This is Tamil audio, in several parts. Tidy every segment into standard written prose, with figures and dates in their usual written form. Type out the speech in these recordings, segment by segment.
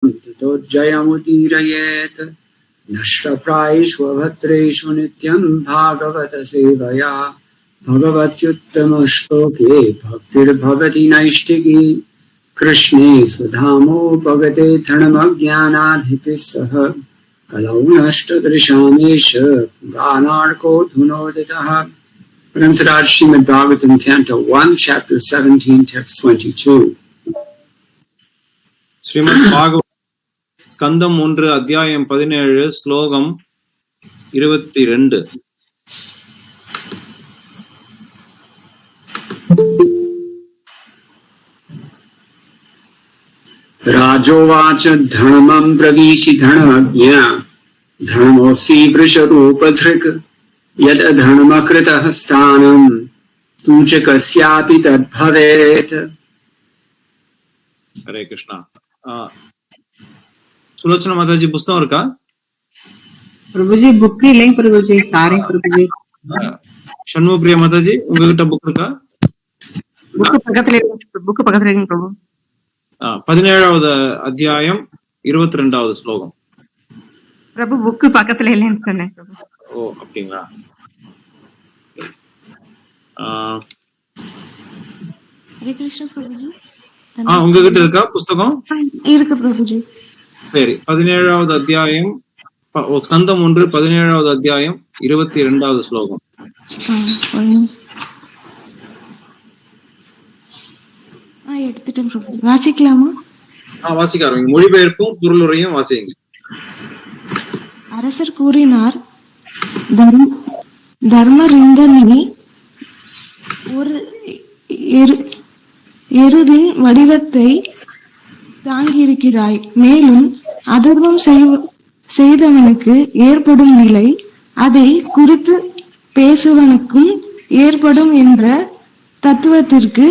ततो जयमुदीरयेत नष्टप्रायेषु भद्रेषु नित्यं भागवत सेवया भगवत्युत्तमश्लोके भक्तिर्भवति नैष्टिकी कृष्णे सुधामोपगते धर्मज्ञानाधिपिः सह कलौ नष्टदृशामेष गानार्को धुनोदितः. Pranamtaraj Srimad Bhagavatam, Canto 1, Chapter 17, Text 22. Srimad Bhagavatam ஸ்கந்தம் 1 அத்தியாயம் 17 ஸ்லோகம் 22. राजोवाच धर्मं प्रवीशि धर्मज्ञा धर्मोऽसि वृषरूपधृक् यद् धर्मकृतः स्थानं तु च कस्यापि तद्भवेत्. ஹரே கிருஷ்ணா. சுலோச்சனா மாதாஜி புஸ்தகம் இருக்கா? பிரபுஜி புக் இல்லைங்க பிரபுஜி, சாரி பிரபுஜி. சண்முகப்பிரியா மாதாஜி உங்ககிட்ட புக் இருக்கா? புக் பக்கத்துல இருக்கு பிரபு. 17வது அத்தியாயம் 22வது ஸ்லோகம். பிரபு புக் பக்கத்துல இல்லைன்னு சொன்னேன் பிரபு. ஓ அப்படிங்களா? ஹரே கிருஷ்ணா பிரபுஜி. உங்ககிட்ட இருக்கா புஸ்தகம்? இருக்கு பிரபுஜி. சரி, 17வது அத்தியாயம் ஸ்கந்தம் 1 17வது அத்தியாயம் 22வது ஸ்லோகம். எடுத்துட்டேன் பிரபுஜி. வாசிக்கலாமா? வாசிக்க ஆரம்பிங்க. மொழிபெயர்ப்பும் பொருளுரையும் வாசிங்க. அரசர் கூறினார், தர்மரிந்தனி ஒரு எருதின் வடிவத்தை தாங்கியிருக்கிறாய். மேலும் அதர்மம் செய்தவனுக்கு ஏற்படும் நிலை அதை குறித்து பேசுவனுக்கும் ஏற்படும் என்ற தத்துவத்திற்கு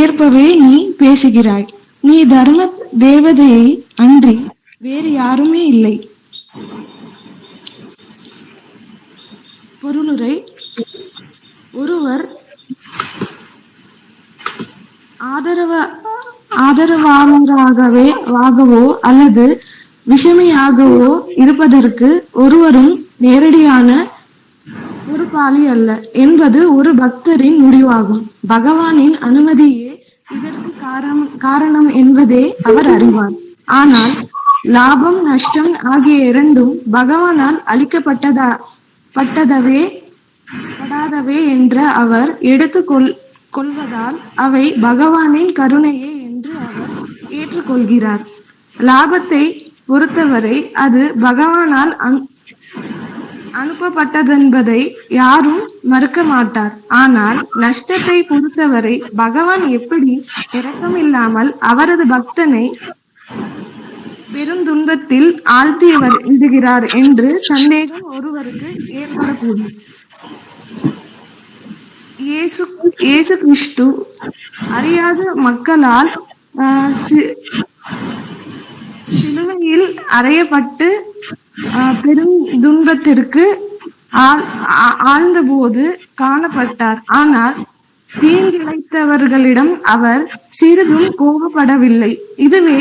ஏற்பவே நீ பேசுகிறாய். நீ தர்ம தேவதையை அன்றி வேறு யாருமே இல்லை. பொருளுரை: ஒருவர் ஆதரவாளராகவோ அல்லது விஷமியாகவோ இருப்பதற்கு ஒருவரும் நேரடியான பொறுப்பாளி அல்ல என்பது ஒரு பக்தரின் முடிவாகும். பகவானின் அனுமதியே இதற்கு காரணம் என்பதே அவர் அறிவார். ஆனால் லாபம் நஷ்டம் ஆகிய இரண்டும் பகவானால் அளிக்கப்பட்டதவே என்ற அவர் கொள்வதால் அவை பகவானின் கருணையே என்று அவர் ஏற்றுக்கொள்கிறார். லாபத்தை பொறுத்தவரை அது பகவானால் அனுப்பப்பட்டதென்பதை யாரும் மறுக்க மாட்டார். ஆனால் நஷ்டத்தை பொறுத்தவரை பகவான் எப்படி இரக்கமில்லாமல் அவரது பக்தனை பெருந்துன்பத்தில் ஆழ்த்தி விடுகிறார் என்று சந்தேகம் ஒருவருக்கு ஏற்படக்கூடும். இயேசு கிறிஸ்து அறியாத மக்களால் சிலுவையில் அறையப்பட்டு பெரும் துன்பத்திற்கு ஆழ்ந்தபோது காணப்பட்டார். ஆனால் தீங்கிழைத்தவர்களிடம் அவர் சிறிதும் கோபப்படவில்லை. இதுவே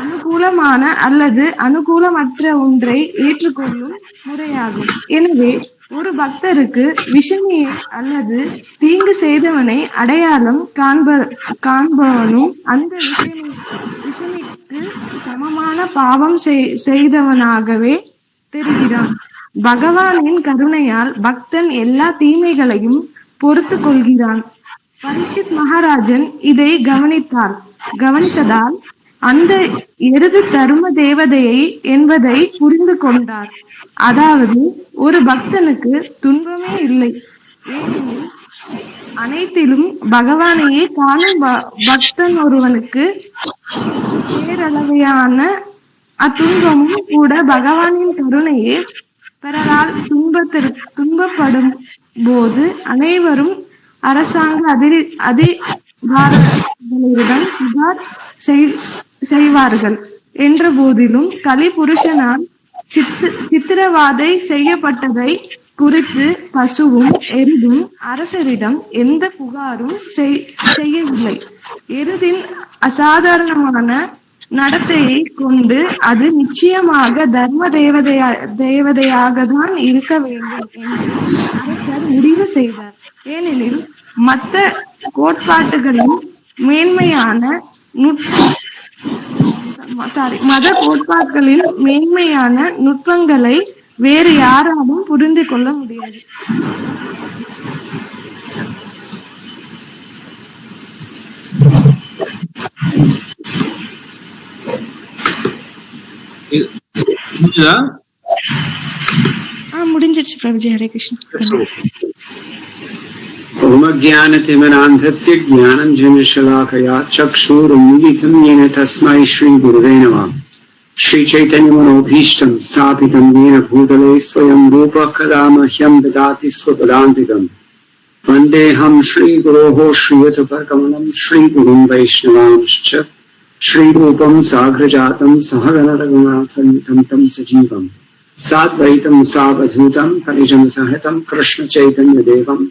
அனுகூலமான அல்லது அனுகூலமற்ற ஒன்றை ஏற்றுக்கொள்ளும் முறையாகும். எனவே ஒரு பக்தருக்கு விஷமியை அல்லது தீங்கு செய்தவனை அடையாளம் காண்பவனும் அந்த விஷமிக்கு சமமான பாவம் செய்தவனாகவே தெரிகிறான். பகவானின் கருணையால் பக்தன் எல்லா தீமைகளையும் பொறுத்து கொள்கிறான். பரீட்சித் மகாராஜன் இதை கவனித்ததால் அந்த எருது தர்ம தேவதையை என்பதை புரிந்து கொண்டார். அதாவது ஒரு பக்தனுக்கு துன்பமே இல்லை, ஏனெனில் அனைத்திலும் பகவானையே காணும் பக்தன் ஒருவனுக்கு பேரளவையான அத்துன்பமும் கூட பகவானின் கருணையே. பிறரால் துன்பப்படும் போது அனைவரும் அரசாங்க அதிகாரிகளிடம் புகார் செய்வார்கள் என்ற போதிலும் கலி புருஷனால் சித்திரவாதை செய்யப்பட்டதை குறித்து பசுவும் எருதும் அரசரிடம் எந்த புகாரும் செய்யவில்லை. எருதின் அசாதாரணமான நடத்தையை கொண்டு அது நிச்சயமாக தர்ம தேவதையாக தான் இருக்க வேண்டும் என்று அரசர் முடிவு செய்தார். ஏனெனில் மற்ற கோட்பாட்டுகளின் மேன்மையான மத கோட்பாடுகளில் மேன்மையான நுட்பங்களை வேறு யாராலும் புரிந்து கொள்ள முடியாது. முடிஞ்சிருச்சு பிரபுஜி. ஹரே கிருஷ்ணா. ओम ज्ञानतिमिरान्धस्य ज्ञानञ्जनशलाकया चक्षुरुन्मीलितं येन तस्मै श्रीगुरुवे नमः। श्रीचैतन्यमनोभीष्टं स्थापितं येन भूतले स्वयं रूपः कदा मह्यं ददाति स्वपदान्तिकम्। वन्देऽहं श्रीगुरोः श्रीयुतपरकमलं श्रीगुरुं वैष्णवांश्च श्रीरूपं साग्रजातं सहगणरघुनाथं तं सजीवं साद्वैतं सावधूतं परिजनसहितं कृष्णचैतन्यदेवं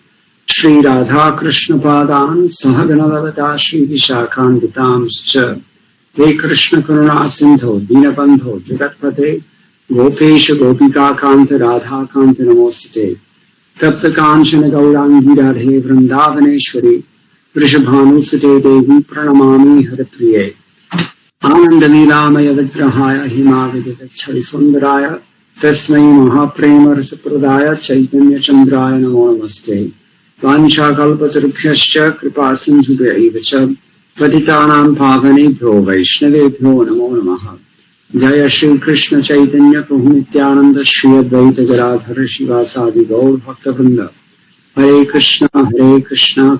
श्री राधा कृष्ण पादान् सहगणललिता श्री विशाखान्वितांश्च। हे कृष्ण करुणा सिन्धो दीनबन्धो जगत्पते गोपेश गोपिकान्त राधाकान्त नमोस्तुते। तप्त कांचन गौरांगी राधे वृंदावनेश्वरी वृषभानुसुते देवी प्रणमामि हरप्रिये। आनंद लीलामय विग्रहाय हिमाविदिवच्छरि सुंदराय तस्मै महाप्रेम रसप्रदाय चैतन्य चंद्राय नमो नमस्ते। वाञ्छाकल्पतरुभ्यश्च कृपा सिन्धुभ्यैव च पतितानां पावनेभ्यो वैष्णवेभ्यो नमो नमः। जय श्री कृष्ण चैतन्य प्रभु नित्यानंद श्री अद्वैत गदाधर शिवासादि गौर भक्तवृंद। हरे कृष्ण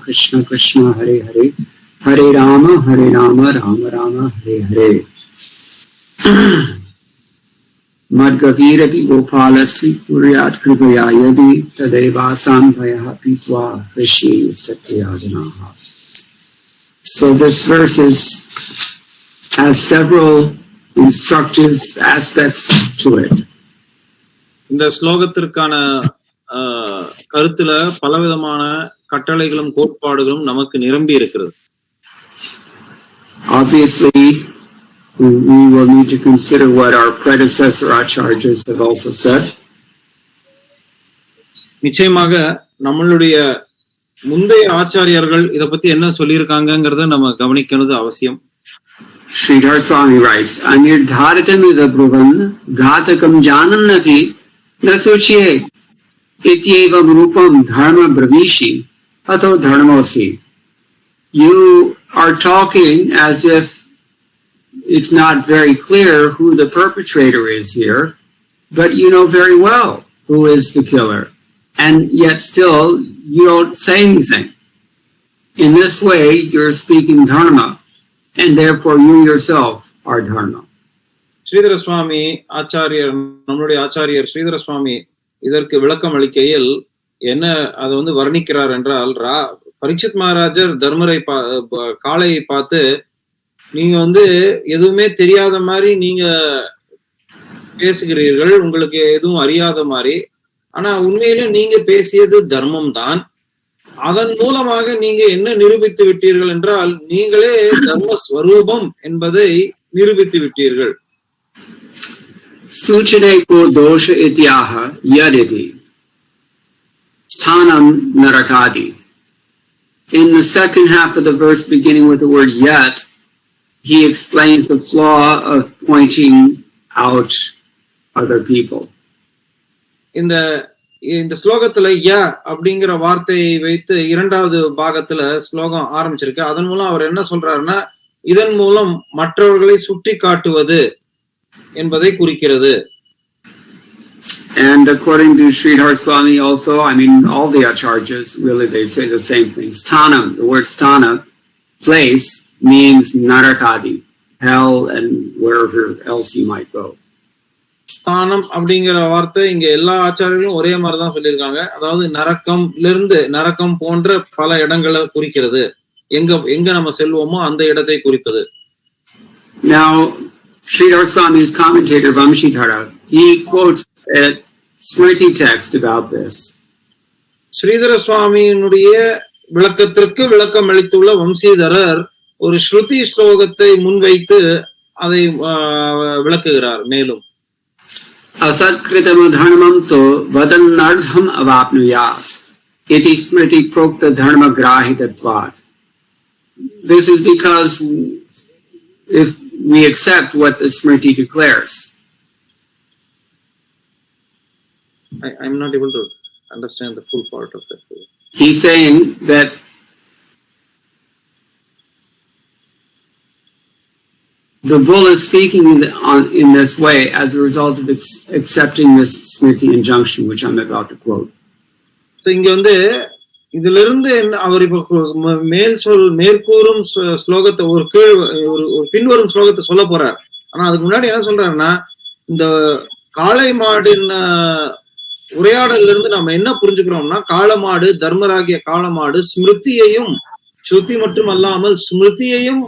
कृष्ण कृष्ण हरे हरे, हरे राम राम राम हरे हरे। मद्गवीरपि गोपालस्वी कुर्यात् कृपया यदि तदेवासान्वयः पीत्वा ऋषिस्तत्याजनाः। So this verse has several instructive aspects to it. இந்த ஸ்லோகத்திற்கான கருத்துல பலவிதமான கட்டளைகளும் கோட்பாடுகளும் நமக்கு நிரம்பி இருக்கிறது. Obviously, we will need to consider what our predecessor acharyas have also said. நிச்சயமாக நம்மளுடைய முந்தைய ஆச்சாரியர்கள் இத பத்தி என்ன சொல்லியிருக்காங்கங்கறத நம்ம கவனிக்கிறது அவசியம். Sridhar Swami writes, "Anirdharitam iva bruvan ghatakam janannapi nasuchye ityevam rupam dharma bravishi ato dharmosi." You are talking as if it's not very clear who the perpetrator is here, but you know very well who is the killer, and yet still you don't say anything. In this way, you're speaking dharma, and therefore you yourself are dharma. Sridhara சுவாமி ஆச்சாரியர், நம்மளுடைய ஆச்சாரியர் ஸ்ரீதர சுவாமி இதற்கு விளக்கம் அளிக்கையில் என்ன அதை வர்ணிக்கிறார் என்றால், பரீட்சித் மகாராஜர் தர்மரை காளையை பார்த்து, நீங்க எதுவுமே தெரியாத மாதிரி நீங்க பேசுகிறீர்கள், உங்களுக்கு எதுவும் அறியாத மாதிரி, ஆனா உண்மையில நீங்க பேசியது தர்மம் தான். அதன் மூலமாக நீங்க என்ன நிரூபித்து விட்டீர்கள் என்றால், நீங்களே தர்ம ஸ்வரூபம் என்பதை நிரூபித்து விட்டீர்கள். Suchaneko dosha ityaha yaditi sthanam narakadi. In the second half of the verse beginning with the word yet, he explains the flaw of pointing out other people. இந்த ஸ்லோகத்துல ய அப்படிங்கிற வார்த்தையை வைத்து இரண்டாவது பாகத்துல ஸ்லோகம் ஆரம்பிச்சிருக்கு. அதன் மூலம் அவர் என்ன சொல்றாருன்னா, இதன் மூலம் மற்றவர்களை சுட்டி காட்டுவது என்பதை குறிக்கிறது. And according to Sridhar Swami also, I mean all the acharyas really, they say the same thing. Sthanam, the word sthana, place, means narakadi, hell and wherever else you might go. ஸ்தானம் அப்படிங்கிற வார்த்தை இங்க எல்லா ஆச்சாரியர்களும் ஒரே மாதிரிதான் சொல்லியிருக்காங்க. அதாவது நரக்கம் போன்ற பல இடங்களை குறிக்கிறது. எங்க நம்ம செல்வோமோ அந்த இடத்தை குறிப்பது. Now, Sridhar Swami's commentator Vamshidhara, he quotes a Smriti text about this. Sridhara சுவாமியினுடைய விளக்கத்திற்கு விளக்கம் அளித்துள்ள வம்சீதரர் ஒரு ஸ்ருதி ஸ்லோகத்தை முன்வைத்து அதை விளக்குகிறார். மேலும் असत्कृतम धर्मम तो वदन्नर्धम अवाप्नुयात् इति स्मृति प्रोक्त धर्म ग्राहितत्वात्. This is because if we accept what the smriti declares. I'm not able to understand the full part of that. He's saying that the bull is speaking in this way as a result of accepting this smriti injunction, which I'm about to quote. So இங்க வந்து இதுல இருந்து அவர் இப்ப மேற்கூறும் ஸ்லோகத்தை ஒரு பின்வரும் ஸ்லோகத்தை சொல்ல போறார். ஆனா அதுக்கு முன்னாடி என்ன சொல்றாருன்னா, இந்த காளை மாடின் உரையாடல இருந்து நம்ம என்ன புரிஞ்சுக்கிறோம்னா, காளமாடு, தர்மராகிய காளமாடு ஸ்மிருதியையும் ஸ்ருதி மட்டும் அல்லாமல் ஸ்மிருதியையும்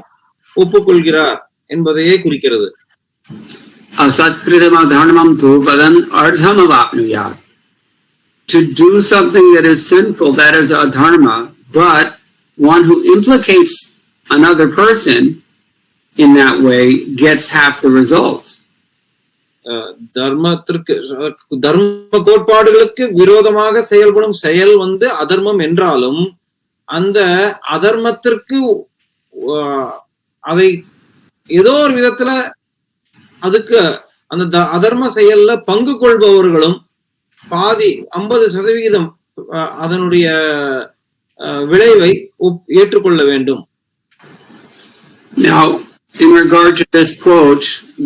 ஒப்புக்கொள்கிறார் என்பதையே குறிக்கிறது. असत्कृतम धर्मम तो वदन् अर्धम अवाप्नुयात्. To do something that is sinful, that is a dharma, but one who implicates another person in that way gets half the result. தர்ம கோட்பாடுகளுக்கு விரோதமாக செயல்படும் செயல் வந்து அதர்மம் என்றாலும், அந்த அதர்மத்திற்கு அதை ஏதோ ஒரு விதத்துல அதுக்கு அந்த அதர்ம செயல்ல பங்கு கொள்பவர்களும் பாதி 50% அதனுடைய விளைவை ஏற்றுக்கொள்ள வேண்டும். Now, in regard to this quote,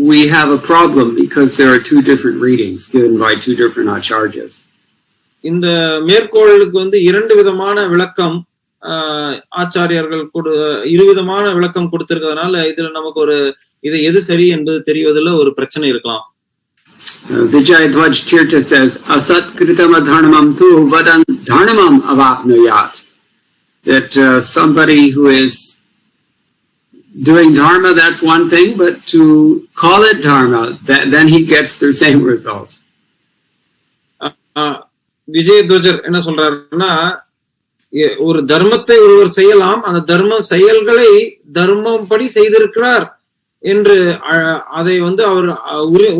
we have a problem because there are two different readings given by two different acharyas. இந்த மேற்கோளுக்கு வந்து இரண்டு விதமான விளக்கம் ஆச்சாரியர்கள் இருவிதமான விளக்கம் கொடுத்திருக்கிறதுனால இதுல நமக்கு ஒரு இது எது சரி என்பது தெரிவதில் ஒரு பிரச்சனை இருக்கலாம். Vijayadhwaj Tirtha says, asat kritama dharmam tu vadan dharmam avapnuyat. That somebody who is doing dharma, that's one thing, but to call it dharma, then he gets the same result. விஜயத்வஜர் என்ன சொல்றாருன்னா, ஒரு தர்மத்தை ஒருவர் செய்யலாம், அந்த தர்ம செயல்களை தர்மம் படி செய்திருக்கிறார் என்று அதை வந்து அவர்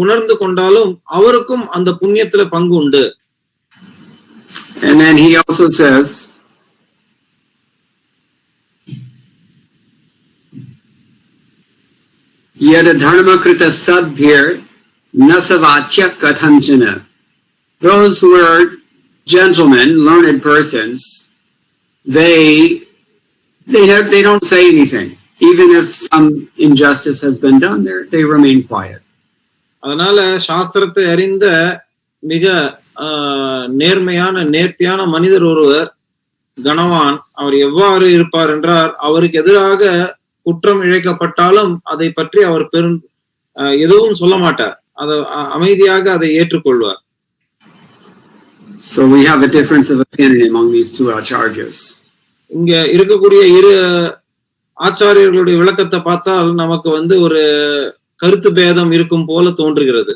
உணர்ந்து கொண்டாலும் அவருக்கும் அந்த புண்ணியத்துல பங்கு உண்டு. And then he also says, yada dharma krita sadbhir nasavachya kathanchana. Those who are gentlemen, learned persons, they don't say anything. Even if some injustice has been done there, they remain quiet. அதனால சாஸ்திரத்தை அறிந்த மிக நேர்மையான நேர்த்தியான மனிதர் ஒருவர் கணவான், அவர் எவ்வாறு இருப்பார் என்றால், அவருக்கு எதிராக குற்றம் இழைக்கப்பட்டாலும் அதை பற்றி அவர் எதுவும் சொல்ல மாட்டார், அமைதியாக அதை ஏற்றுக்கொள்வார். So we have a difference of opinion among these two acharyas. இங்க இருக்கக்கூடிய இரு ஆச்சாரியர்களுடைய விளக்கத்தை பார்த்தால் நமக்கு வந்து ஒரு கருத்து பேதம் இருக்கும் போல தோன்றுகிறது.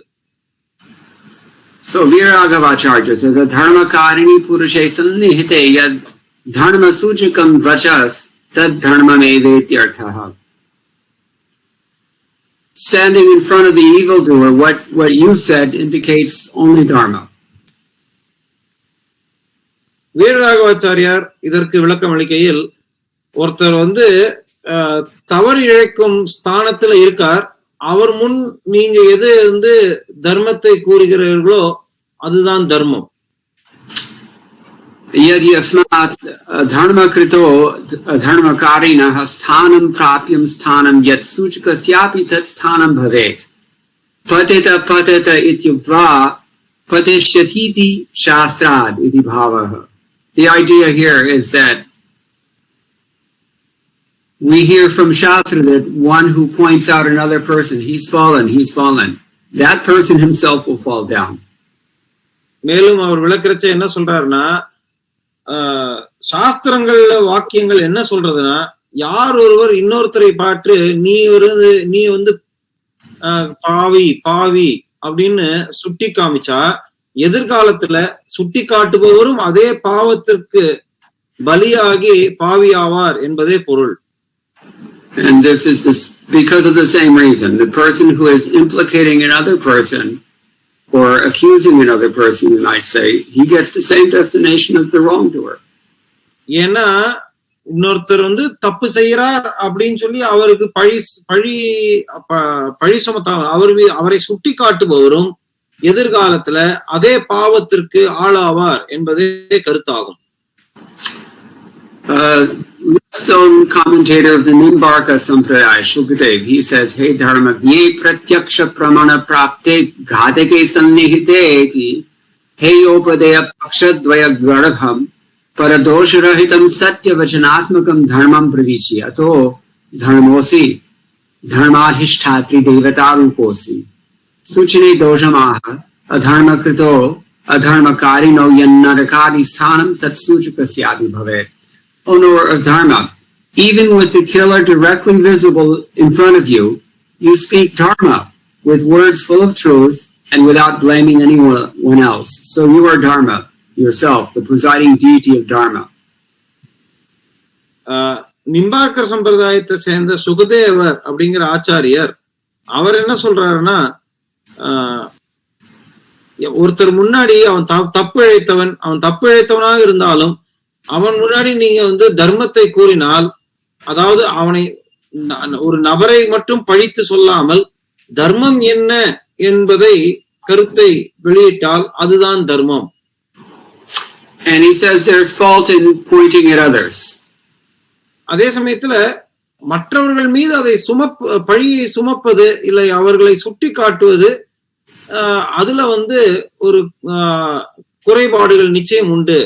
So Viragavacharya says, dharma karini purushe sannihite yad dharma sujikam vachas tad dharma mevetyarthaha. Standing in front of the evildoer, what you said indicates only dharma. Veeraraghavachariar இதற்கு விளக்கம் அளிக்கையில், ஒருத்தர் வந்து தவறு இழைக்கும் ஸ்தானத்துல இருக்கார், அவர் முன் நீங்க எது வந்து தர்மத்தை கூறுகிறீர்களோ அதுதான் தர்மம். यदि अस्मात् धर्मकृतो धर्मकारिणः स्थानं प्राप्यं स्थानं यत् सूचकस्यापि तत् स्थानं भवेत्. पतेत इत्युक्त्वा पतिष्यतीति शास्त्राद् इति भावः. The idea here is that we hear from Shastra that one who points out another person, he's fallen, that person himself will fall down. மேலும் அவர் விளக்கறச்ச என்ன சொல்றாருன்னா, சாஸ்திரங்கள்ல வாக்கியங்கள் என்ன சொல்றதுன்னா, யார் ஒருவர் இன்னொருத்தரை பார்த்து நீ வந்து பாவி அப்படின்னு சுட்டி காமிச்சா, எதிர்காலத்துல சுட்டி காட்டுபவரும் அதே பாவத்திற்கு பலியாகி பாவி ஆவார் என்பதே பொருள். And this is because of the same reason. The person who is implicating another person or accusing another person, you might say, he gets the same destination as the wrongdoer. ஏன்னா இன்னொருத்தர் வந்து தப்பு செய்யறார் அப்படின்னு சொல்லி அவருக்கு பழி சுமத்த அவரை சுட்டி காட்டுபவரும் எதிர்காலத்துல அதே பாவத்திற்கு ஆளாவார் என்பதே கருத்தாகும். Stone commentator of the Nimbarka Sampradaya, Shukadev, he says, "Hey dharma, ye pratyaksha pramana prapte ghadake sannihite ki hey upadeya pakshadvaya garbham paradosha-rahitam satya vachanatmakam dharmam pravichi ato dharmosi dharmadhishtatri devataruposi suchine doshamaha adharma krito adharmakarino yannarakadi sthanam tatsuchukasyapi bhavet." Honor of dharma. Even with the killer directly visible in front of you, you speak dharma with words full of truth and without blaming anyone else. So you are dharma yourself, the presiding deity of dharma. நிம்பார்க்கர் சம்பிரதாயத்தை சேர்ந்த சுகதேவர் அப்படிங்கிற ஆச்சாரியர் அவர் என்ன சொல்றாருன்னா, ஒருத்தர் முன்னாடி அவன் தப்பு இழைத்தவனாக இருந்தாலும் அவன் முன்னாடி நீங்க வந்து தர்மத்தை கூறினால், அதாவது அவனை ஒரு நபரை மட்டும் பழித்து சொல்லாமல் தர்மம் என்ன என்பதை கருத்தை வெளியிட்டால் அதுதான் தர்மம். And he says there's fault in pointing at others. அதே சமயத்துல மற்றவர்கள் மீது அதை பழியை சுமப்பது இல்லை அவர்களை சுட்டி காட்டுவது, அதுல வந்து ஒரு குறைபாடுகள் நிச்சயம் உண்டு.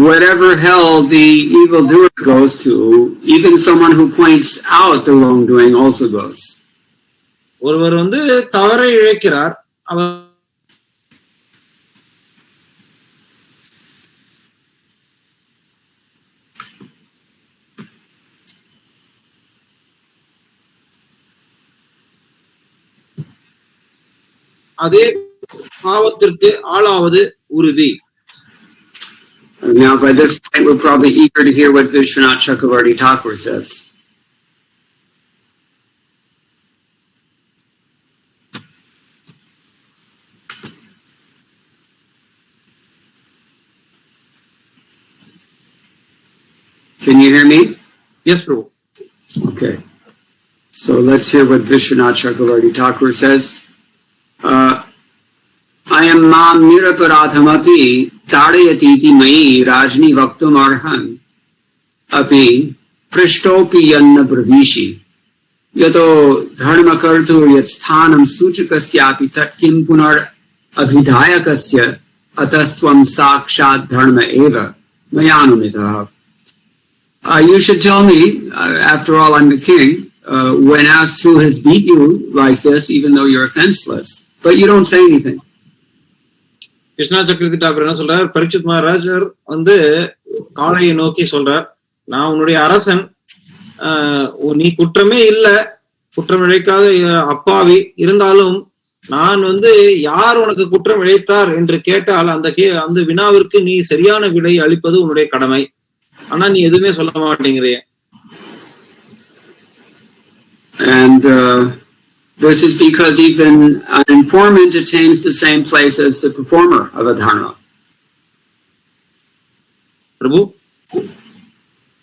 Whatever hell the evildoer goes to, even someone who points out the wrongdoing also goes. ஒருவர் வந்து தவறை இழைக்கிறார், அவர் அதே பாவத்திற்கு ஆளாவது உறுதி. Now, by this point, we're probably eager to hear what Vishwanath Chakravarti Thakur says. Can you hear me? Yes, Prabhu. Okay. So let's hear what Vishwanath Chakravarti Thakur says. I am mam niraparadhamapi tadayatiti mai rajni vaktum arhan api prishtopi yanna bravishi yato dharma kartur yat sthanam suchakasyapi tatkim punar abhidayakasya atastvam sakshat dharma eva mayanumitaha. You should tell me, after all I'm the king, when asked who has beat you like this, even though you're offenseless, but you don't say anything. Krishna சக்கரவர்த்தி டாக்டர் என்ன சொல்றார், பரீட்சித் மகாராஜர் வந்து காளையை நோக்கி சொல்றார், நான் உன்னுடைய அரசன், நீ குற்றமே இல்ல, குற்றம் இழைக்காத அப்பாவி, இருந்தாலும் நான் வந்து யார் உனக்கு குற்றம் இழைத்தார் என்று கேட்டால் அந்த வினாவிற்கு நீ சரியான விடை அளிப்பது உன்னுடைய கடமை. ஆனா நீ எதுவுமே சொல்ல மாட்டேங்கிறிய. And this is because even an informant attains the same place as the performer of a dharma. Prabhu?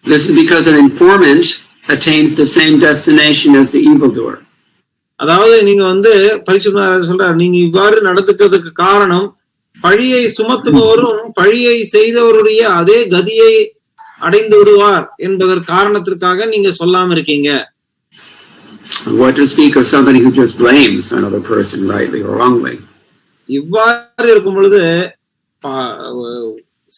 This is because an informant attains the same destination as the evildoer. அதாவது நீங்க வந்து பரீட்சித் மகாராஜ் சொல்றார், நீங்க இவ்வாறு நடந்துக்கிறதுக்கு காரணம் பழியை சுமத்துபவரும் பழியை செய்தவருடைய அதே கதியை அடைந்து விடுவார் என்பதற்கு காரணத்திற்காக நீங்க சொல்லாம இருக்கீங்க. What to speak of somebody who just blames another person rightly or wrongly? இவ்வாறு இருக்கும் பொழுது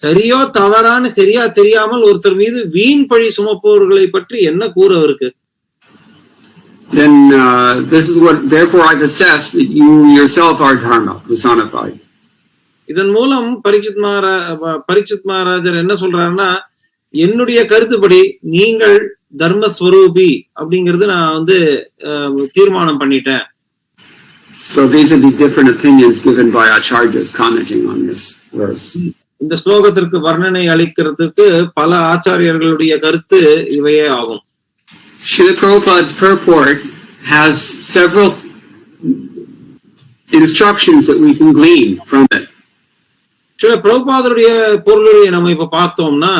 சரியோ தவறான சரியா தெரியாமல் ஒருத்தர் மீது வீண் பழி சுமப்பவர்களை பற்றி என்ன கூற இருக்கு? Then this is what, therefore I've assessed that you yourself are dharma personified. இதன் மூலம் பரீட்சித் மகாராஜர் என்ன சொல்றாருன்னா, என்னுடைய கருத்துப்படி நீங்கள் தர்மஸ்வரூபி அப்படிங்கிறது நான் வந்து தீர்மானம் பண்ணிட்டேன். So these are the different opinions given by acharyas commenting on this verse. இந்த ஸ்லோகத்திற்கு வர்ணனை அளிக்கிறதுக்கு பல ஆச்சாரியர்களுடைய கருத்து இவையே ஆகும். Srila Prabhupada's purport has several instructions that we can glean from it. சில பிரபுபாதருடைய பொருளுரையை நம்ம இப்ப பார்த்தோம்னா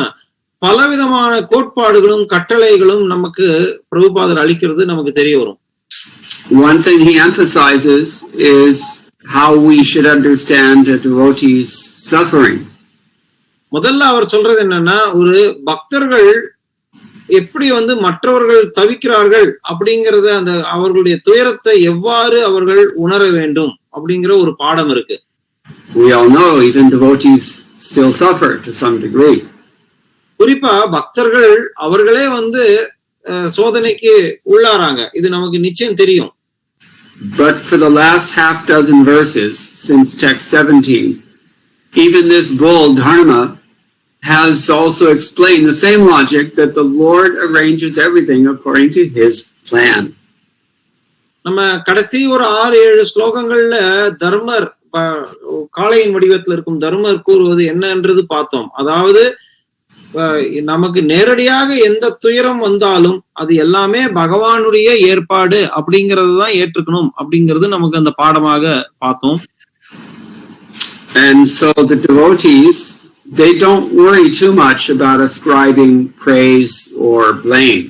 பலவிதமான கோட்பாடுகளும் கட்டளைகளும் நமக்கு பிரபுபாதர் அளிக்கிறது நமக்கு தெரிய வரும். One thing he emphasizes is how we should understand a devotee's suffering. முதல்ல அவர் சொல்றது என்னன்னா, ஒரு பக்தர்கள் எப்படி மற்றவர்கள் தவிக்கிறார்கள் அப்படிங்கறத, அந்த அவர்களுடைய துயரத்தை எவ்வாறு அவர்கள் உணர வேண்டும் அப்படிங்கிற ஒரு பாடம் இருக்கு. We all know even devotees still suffer to some degree. குறிப்பா பக்தர்கள் அவர்களே சோதனைக்கு உள்ளாராங்க, இது நமக்கு நிச்சயம் தெரியும். But for the last half dozen verses since text 17, even this bull Dharma has also explained the same logic that the Lord arranges everything according to his plan. நம்ம கடைசி ஒரு 6-7 ஸ்லோகங்கள்ல தர்மர், காளையின் வடிவத்தில் இருக்கும் தர்மர் கூறுவது என்னன்றது பார்த்தோம். அதாவது நமக்கு நேரடியாக எந்த துயரம் வந்தாலும் அது எல்லாமே பகவானுடைய ஏற்பாடு அப்படிங்கறதுதான் ஏற்றுக்கணும் அப்படிங்கிறது நமக்கு அந்த பாடமாக பார்த்தோம். And so the devotees, they don't worry too much about ascribing praise or blame.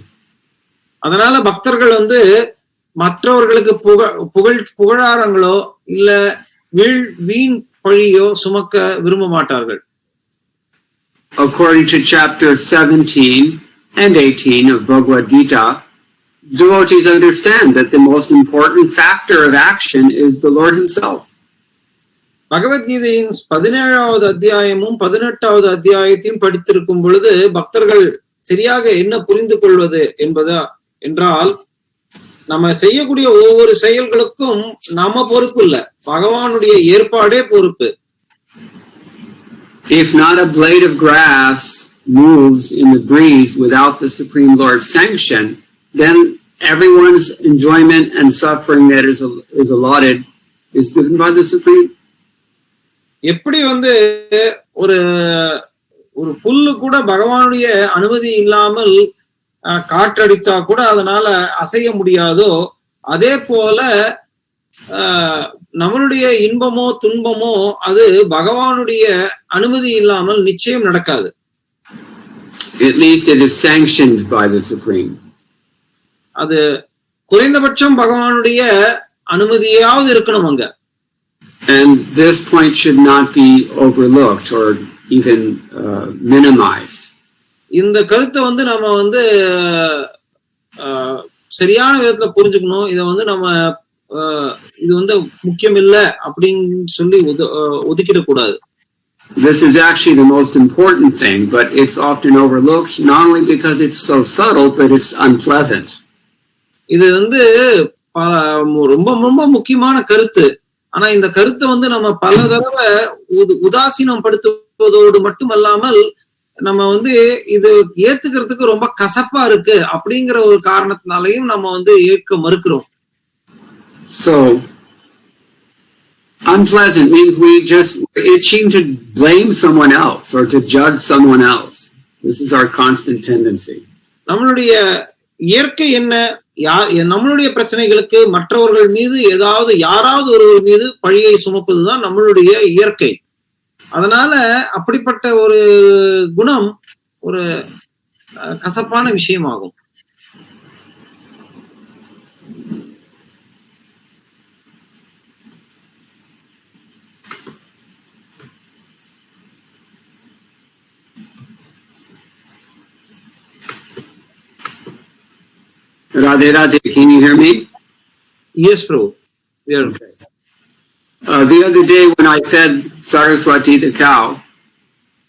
அதனால பக்தர்கள் மற்றவர்களுக்கு புகழாரங்களோ இல்ல வீண் பழியோ சுமக்க விரும்ப மாட்டார்கள். According to chapter 17 and 18 of Bhagavat Gita, devotees understand that the most important factor of action is the Lord himself. பகவத் கீதையின் 17வது அத்தியாயமும் 18வது அத்தியாயத்தையும் படித்திருக்கும் பொழுது பக்தர்கள் சரியாக என்ன புரிந்து கொள்வது என்றால், நம்ம செய்யக்கூடிய ஒவ்வொரு செயல்களுக்கும் நம்ம பொறுப்பு இல்ல, பகவானுடைய ஏற்பாடே பொறுப்பு. If not a blade of grass moves in the breeze without the Supreme Lord's sanction, then everyone's enjoyment and suffering that is allotted is given by the Supreme. எப்படி ஒரு ஒரு புல்லு கூட பகவானுடைய அனுமதி இல்லாமல் காற்றடித்தா கூட அதனால அசைய முடியாதோ, அதே போல நம்மளுடைய இன்பமோ துன்பமோ அது பகவானுடைய அனுமதி இல்லாமல் நிச்சயம் நடக்காது. At least it is sanctioned by the Supreme. அது குறைந்தபட்சம் பகவானுடைய அனுமதியாவது இருக்கணும் அங்க. And this point should not be overlooked or even minimized. இந்த கருத்தை நம்ம சரியான விதத்துல புரிஞ்சுக்கணும். இத நம்ம இது முக்கியம் இல்ல அப்படின்னு சொல்லி ஒதுக்கிடக்கூடாது. This is actually the most important thing, but it's often overlooked, not only because it's so subtle, but it's unpleasant. இது ரொம்ப ரொம்ப முக்கியமான கருத்து. ஆனா இந்த கருத்தை நம்ம பல தடவை உதாசீனம் படுத்துவதோடு மட்டுமல்லாமல் நம்ம இது ஏத்துக்கிறதுக்கு ரொம்ப கசப்பா இருக்கு அப்படிங்கிற ஒரு காரணத்தினாலையும் நம்ம ஏற்க மறுக்கிறோம். So unpleasant means we're itching to blame someone else or to judge someone else. This is our constant tendency. நம்மளுடைய இயற்கை என்ன? நம்மளுடைய பிரச்சனைகளுக்கு மற்றவர்கள் மீது யாராவது ஒருவர் மீது பழியை சுமப்பதுதான் நம்மளுடைய இயற்கை. அதனால அப்படிப்பட்ட ஒரு குணம் ஒரு கசப்பான விஷயமாகும். Radhe Radhe, can you hear me? Yes, Prabhu. We are okay. The other day when I fed Saraswati the cow,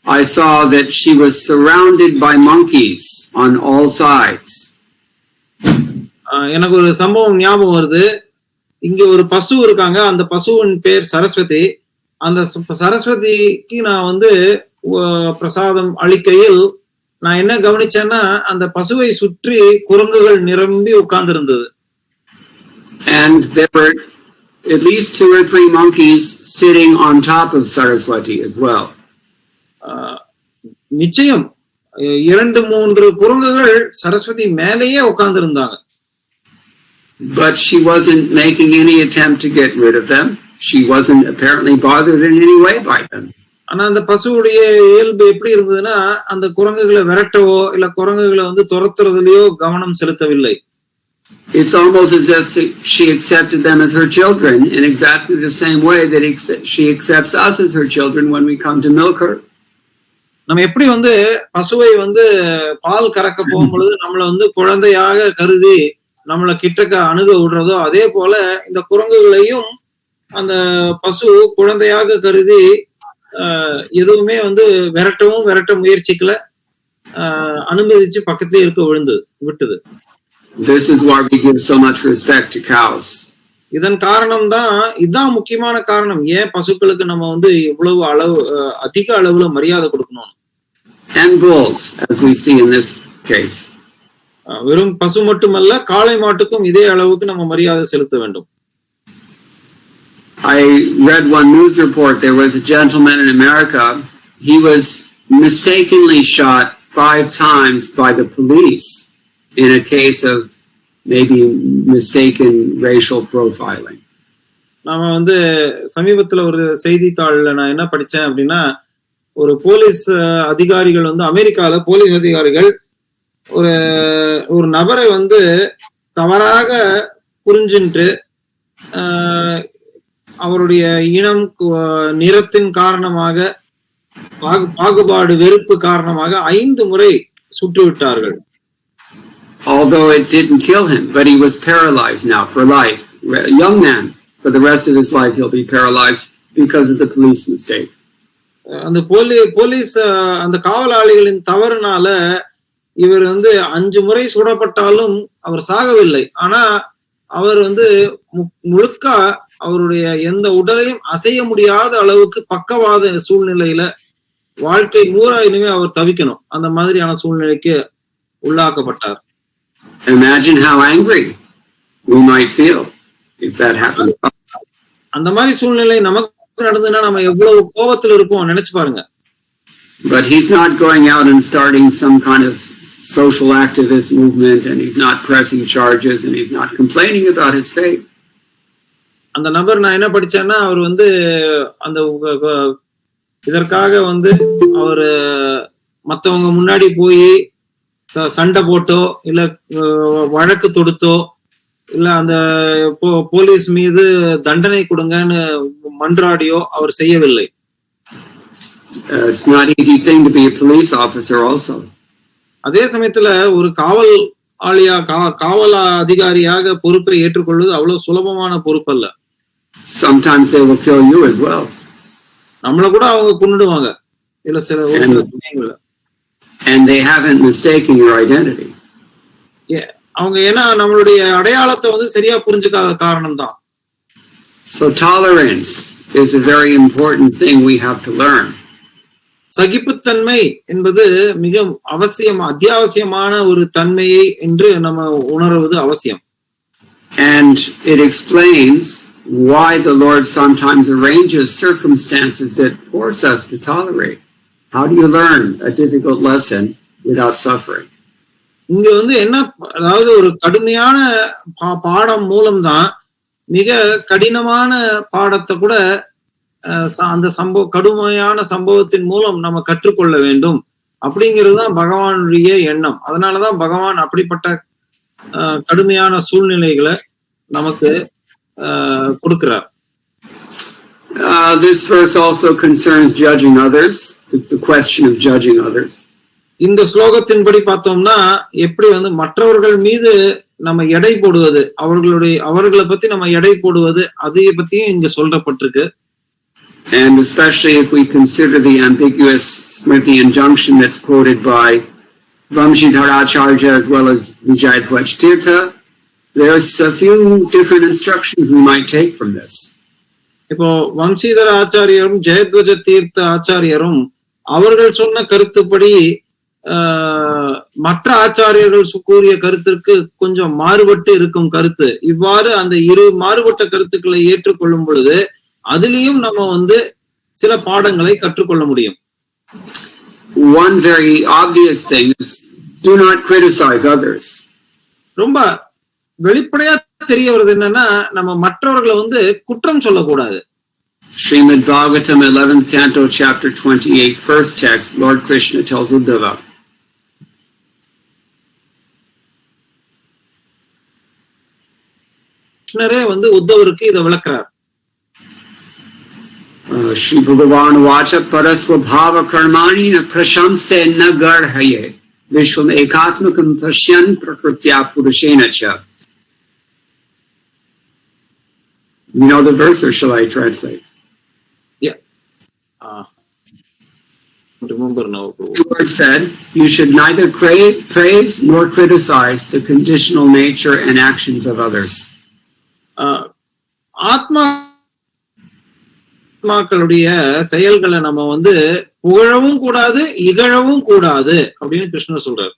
I saw that she was surrounded by monkeys on all sides. எனக்கு ஒரு சம்பவம் ஞாபகம் வருது. இங்க ஒரு பசு இருக்காங்க, அந்த பசுவின் பேர் சரஸ்வதி. அந்த சரஸ்வதிக்கு நான் பிரசாதம் அளிக்கையில் நான் என்ன கவனிச்சேன்னா, அந்த பசுவை சுற்றி குரங்குகள் நிரம்பி உட்கார்ந்து இருந்தது. And there were at least 2 or 3 monkeys sitting on top of Saraswati as well. நிச்சயம் 2-3 குரங்குகள் சரஸ்வதி மேலேயே உட்கார்ந்து இருந்தாங்க. But she wasn't making any attempt to get rid of them. She wasn't apparently bothered in any way by them. ஆனா அந்த பசுவுடைய இயல்பு எப்படி இருந்ததுன்னா, அந்த குரங்குகளை விரட்டவோ இல்ல குரங்குகளை துரத்துறதுலயோ கவனம் செலுத்தவில்லை. It's almost as if she accepted them as her children in exactly the same way that she accepts us as her children when we come to milk her. நம்ம எப்படி பசுவை பால் கறக்க போகும்பொழுது நம்மள குழந்தையாக கருதி நம்மள கிட்டக்க அணுக விடுறதோ, அதே போல இந்த குரங்குகளையும் அந்த பசு குழந்தையாக கருதி எதுவுமே விரட்ட முயற்சிக்கல, அனுமதிச்சு பக்கத்திலே இருக்க விட்டது. This is why we give so much respect to cows. இதன் காரணம் தான், இதுதான் முக்கியமான காரணம் ஏன் பசுக்களுக்கு நம்ம இவ்வளவு அதிக அளவுல மரியாதை கொடுக்கணும். And bulls, as we see in this case. வெறும் பசு மட்டுமல்ல, காளை மாட்டுக்கும் இதே அளவுக்கு நம்ம மரியாதை செலுத்த வேண்டும். I read one news report. There was a gentleman in America. He was mistakenly shot 5 times by the police in a case of maybe mistaken racial profiling. நாம சமீபத்துல ஒரு செய்தித்தாள்ல நான் என்ன படிச்சேன் அப்படின்னா, ஒரு போலீஸ் அதிகாரிகள் அமெரிக்கால போலீஸ் அதிகாரிகள் ஒரு நபரை தவறாக புரிஞ்சின்று அவருடைய இனம் நிறத்தின் காரணமாக பாகுபாடு வெறுப்பு காரணமாக 5 முறை சுட்டுவிட்டார்கள். Although it didn't kill him, but he was paralyzed now for life. A young man, for the rest of his life, he'll be paralyzed because of the police mistake. அந்த போலீஸ் அந்த காவலாளிகளின் தவறுனால இவர் 5 முறை சுடப்பட்டாலும் அவர் சாகவில்லை. ஆனா அவர் முழுக்க அவருடைய எந்த உடலையும் அசைய முடியாத அளவுக்கு பக்கவாத சூழ்நிலையில வாழ்க்கை பூரா இனிமே அவர் தவிக்கணும், அந்த மாதிரியான சூழ்நிலைக்கு உள்ளாக்கப்பட்டார். Imagine how angry we might feel if that happened. அந்த மாதிரி சூழ்நிலை நமக்கு நடந்ததுன்னா நம்ம எவ்வளவு கோபத்துல இருப்போம் நினைச்சு பாருங்க. But he's not going out and starting some kind of social activist movement, and he's not pressing charges, and he's not complaining about his fate. அந்த நபர் நான் என்ன படிச்சேன்னா, அவர் அந்த இதற்காக அவர் மத்தவங்க முன்னாடி போய் சண்டை போட்டோ இல்ல வழக்கு தொடுத்தோ இல்ல அந்த போலீஸ் மீது தண்டனை கொடுங்கன்னு மன்றாடியோ அவர் செய்யவில்லை. It's not an easy thing to be a police officer also. அதே சமயத்துல ஒரு காவல் அதிகாரியாக பொறுப்பை ஏற்றுக்கொள்வது அவ்வளவு சுலபமான பொறுப்பு அல்ல. Sometimes they will kill you as well. நம்மள கூட அவங்க கொன்னுடுவாங்க இல்ல சில சமயங்கள்ல. And they haven't mistaken your identity. அவங்க ஏன்னா நம்மளுடைய அடையாளத்தை சரியா புரிஞ்சுக்காத காரணம் தான். So tolerance is a very important thing we have to learn. சகிப்புத்தன்மை என்பது மிக அத்தியாவசியமான ஒரு தன்மையை என்று நம்ம உணர்வது அவசியம். And it explains why the Lord sometimes arranges circumstances that force us to tolerate. How do you learn a difficult lesson without suffering? இங்க என்ன, அதாவது ஒரு கடுமையான பாடம் மூலம்தான் மிக கடினமான பாடத்தை கூட அந்த கடுமையான சம்பவத்தின் மூலம் நம்ம கற்றுக்கொள்ள வேண்டும் அப்படிங்கிறதுதான் பகவானுடைய எண்ணம். அதனாலதான் பகவான் அப்படிப்பட்ட கடுமையான சூழ்நிலைகளை நமக்கு கொடுக்கிறார். This verse also concerns judging others, the question of judging others. இந்த ஸ்லோகத்தின்படி பார்த்தோம்னா எப்படி மற்றவர்கள் மீது நம்ம எடை போடுவது, அவர்களை பத்தி நம்ம எடை போடுவது, அதை பத்தியும் இங்க சொல்லப்பட்டிருக்கு. And especially if we consider the ambiguous Smriti injunction that's quoted by Vamshidharacharya as well as Vijayadhwaj-tirtha, there's a few different instructions we might take from this. இப்போ வம்சீதர ஆச்சாரியரும் ஜெயத்வஜ தீர்த்த ஆச்சாரியரும் அவர்கள் சொன்ன கருத்துப்படி மற்ற ஆச்சாரியர்கள் கூறிய கருத்திற்கு கொஞ்சம் மாறுபட்டு இருக்கும் கருத்து. இவ்வாறு அந்த இரு மாறுபட்ட கருத்துக்களை ஏற்றுக்கொள்ளும் பொழுது அதிலையும் நம்ம சில பாடங்களை கற்றுக்கொள்ள முடியும். one very obvious thing is do not criticize others. ரொம்ப வெளிப்படையா தெரிய வருது என்னன்னா நம்ம மற்றவர்களை வந்து குற்றம் சொல்லக்கூடாது. Srimad Bhagavatam 11th canto chapter 28 first text, Lord Krishna tells Uddhava, கிருஷ்ணரே வந்து உத்தவருக்கு இதை விளக்குறார். Shri Bhagavan Vacha Parasvabhava Karmani na Prashamse na Garhaye Vishwam Ekatmakam Pashyan Prakrutya Purushena cha. You know the verse, or shall I translate? Yeah. Remember now. The Lord said, you should neither praise nor criticize the conditional nature and actions of others. ஆத்மாக்களுடைய செயல்களை நம்ம வந்து புகழவும் கூடாது, இகழவும் கூடாது அப்படின்னு கிருஷ்ணர் சொல்றார்.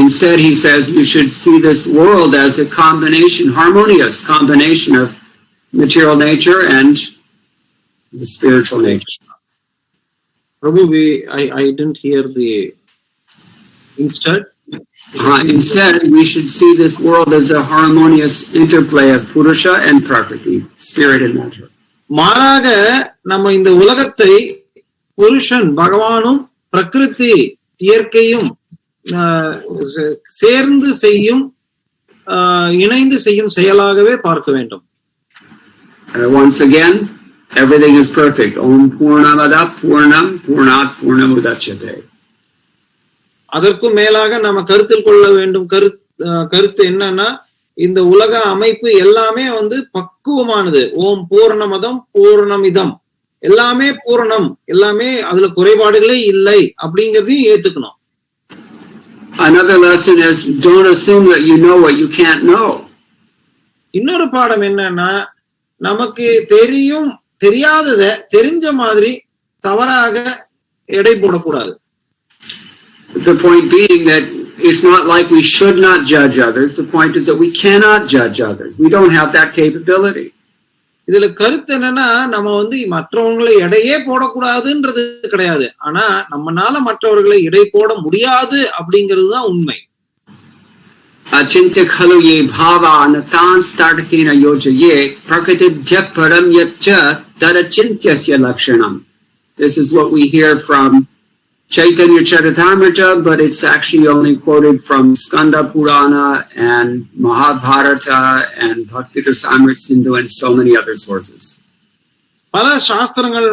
Instead, he says you should see this world as a harmonious combination of material nature and the spiritual nature. Prabhu, I didn't hear the instead. Instead, we should see this world as a harmonious interplay of Purusha and Prakriti, spirit and matter. மாறாக நம்ம இந்த உலகத்தை புருஷன் பகவானும் பிரகிருதி இயற்கையும் சேர்ந்து செய்யும் இணைந்து செய்யும் செயலாகவே பார்க்க வேண்டும். Once again, everything is perfect. Om Purnamada Purnam Purnat Purnamudachyate. அதற்கும் மேலாக நம்ம கருத்தில் கொள்ள வேண்டும் கருத்து என்னன்னா இந்த உலக அமைப்பு எல்லாமே வந்து பக்குவமானது. ஓம் பூர்ணமதம் பூர்ணமிதம், எல்லாமே பூரணம், எல்லாமே அதுல குறைபாடுகளே இல்லை அப்படிங்கறதையும் ஏத்துக்கணும். Another lesson is don't assume that you know what you can't know. இன்னொரு பாடம் என்னன்னா நமக்கு தெரியாதத தெரிஞ்ச மாதிரி தவறாக எடை போடக்கூடாது. The point being that it's not like we should not judge others. The point is that we cannot judge others. We don't have that capability. இதுல கருத்து என்னன்னா நம்ம வந்து மற்றவர்களை எடையே போடக்கூடாதுன்றது கிடையாது. ஆனா நம்மனால மற்றவர்களை எடை போட முடியாது அப்படிங்கிறது தான் உண்மை. Achintya khalu ye bhava anatan startakena yojaye prakritibhya param yatcha tadachintyasya lakshanam. This is what we hear from Chaitanya Charitamrita, but it's actually only quoted from Skanda Purana and Mahabharata and Bhakti Rasamrita Sindhu and so many other sources. பல சாஸ்திரங்கள்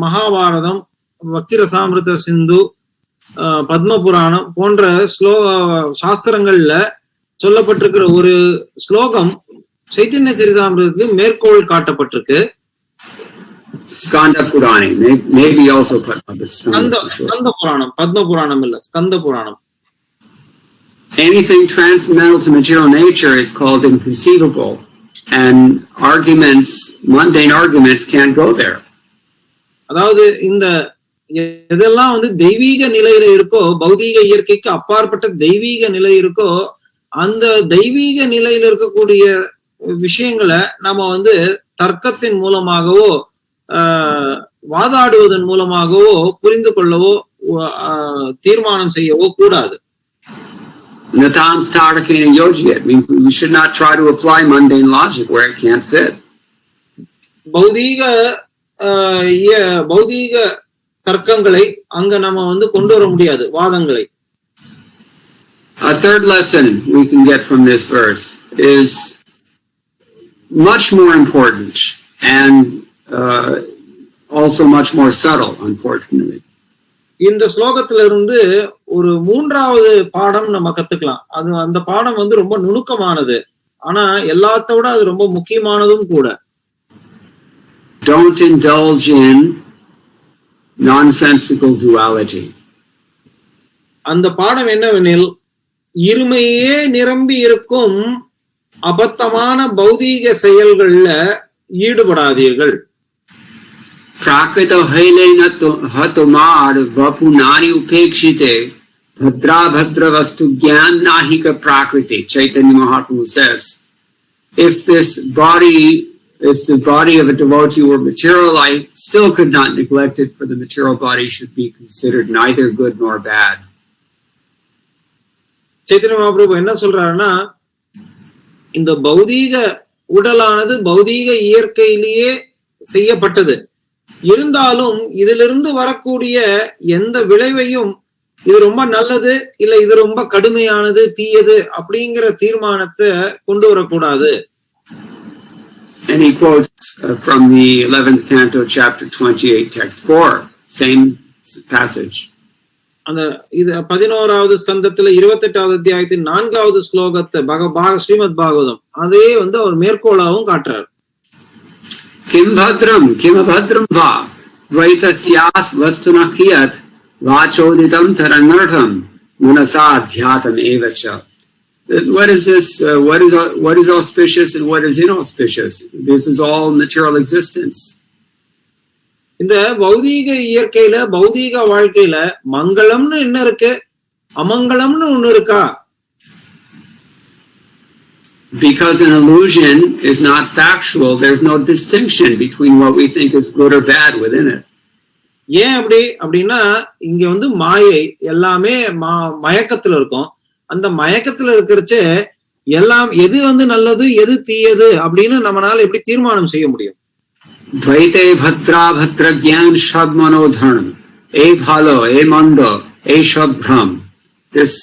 மகாபாரதம், பக்தி ரசாமிருத சிந்து, பத்ம புராணம் போன்ற சாஸ்திரங்கள்ல சொல்லப்பட்டிருக்கிற ஒரு ஸ்லோகம் சைத்தன்ய சரிதாமிரதத்தில் மேற்கோள் காட்டப்பட்டிருக்கு. Skanda Purani, maybe also Skanda Puranam, Padma Puranam illa, Skanda Puranam. Anything transcendental to material nature is called inconceivable, and mundane arguments can't go there. அதாவது இந்த எதெல்லாம் வந்து தெய்வீக நிலையில இருக்கோ, பௌதீக இயற்கைக்கு அப்பாற்பட்ட தெய்வீக நிலை இருக்கோ, அந்த தெய்வீக நிலையில இருக்கக்கூடிய விஷயங்களை நம்ம வந்து தர்க்கத்தின் மூலமாகவோ வாதாடுவதன் மூலமாகவோ புரிந்து கொள்ளவோ தீர்மானம் செய்யவோ கூடாது. Natam's Tarakena Yojiyat means we should not try to apply mundane logic where it can't fit. பௌதீக தர்க்கங்களை அங்க நம்ம வந்து கொண்டு வர முடியாது, வாதங்களை. A third lesson we can get from this verse is much more important and also much more subtle, unfortunately. இந்த ஸ்லோகத்துல இருந்து ஒரு மூன்றாவது பாடம் நம்ம கத்துக்கலாம். அந்த பாடம் வந்து ரொம்ப நுணுக்கமானது, ஆனா எல்லாத்தோட அது ரொம்ப முக்கியமானதும் கூட. Don't indulge in nonsensical duality. அந்த பாடம் என்னவெனில், இருமையே நிரம்பி இருக்கும் அபத்தமான பௌதீக செயல்கள்ல ஈடுபடாதீர்கள். Prakrita hailena hatomar vapunani upekshite bhadra bhadra vastu gyan nahika prakriti. Chaitanya Mahaprabhu says, if this body if the body of a devotee were material, I still could not neglect it, for the material body should be considered neither good nor bad. Chaitanya Mahaprabhu என்ன சொல்றாருன்னா, இந்த பௌதீக உடலானது பௌதீக இயற்கையிலேயே செய்யப்பட்டது. இருந்தாலும் இதிலிருந்து வரக்கூடிய எந்த விளைவையும் இது ரொம்ப நல்லது இல்ல இது ரொம்ப கடுமையானது தீயது அப்படிங்கிற தீர்மானத்தை கொண்டு வரக்கூடாது. And he quotes from the 11th canto, chapter 28, text 4, same passage. அந்த இது 11வது ஸ்கந்தத்துல 28வது அத்தியாயத்தின் 4வது ஸ்லோகத்தை ஸ்ரீமத் பாகவதம் அதே அவர் மேற்கோளாவும் காட்டுறார். Kim bhadram va dvaitasyas vastunakiyat vachoditam taranartham munasadhyatam evacha. What is this? What is auspicious and what is inauspicious? This is all material existence. இந்த பௌதீக இயற்கையில பௌதீக வாழ்க்கையில மங்களம்னு என்ன இருக்கு, அமங்கலம்னு ஒண்ணு இருக்கா? Because an illusion is not factual, there's no distinction between what we think is good or bad within it. ஏன் அப்படின்னா இங்க மாயை எல்லாமே மயக்கத்துல இருக்கும். அந்த மயக்கத்துல இருக்கிறச்சே எல்லாம் எது நல்லது எது தீயது அப்படின்னு நம்மளால எப்படி தீர்மானம் செய்ய முடியும்? Dvaite bhatra bhatra gyan shab manodharm e bhalo e mando e shabhram. This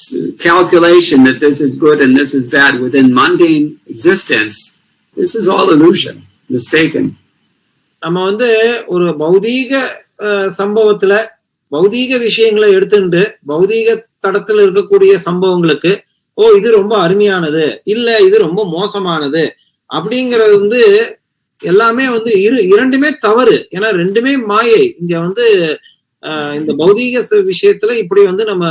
calculation that this is good and this is bad within mundane existence, this is all illusion, mistaken. நம்ம ஒரு பௌதீக சம்பவத்துல பௌதீக விஷயங்களை எடுத்துட்டு பௌதீக தடத்துல இருக்கக்கூடிய சம்பவங்களுக்கு இது ரொம்ப அருமையானது இல்ல இது ரொம்ப மோசமானது அப்படிங்கறது எல்லாமே இரண்டுமே தவறு. ஏன்னா ரெண்டுமே மாயை. இங்க இந்த பௌதீக விஷயத்துல இப்படி நம்ம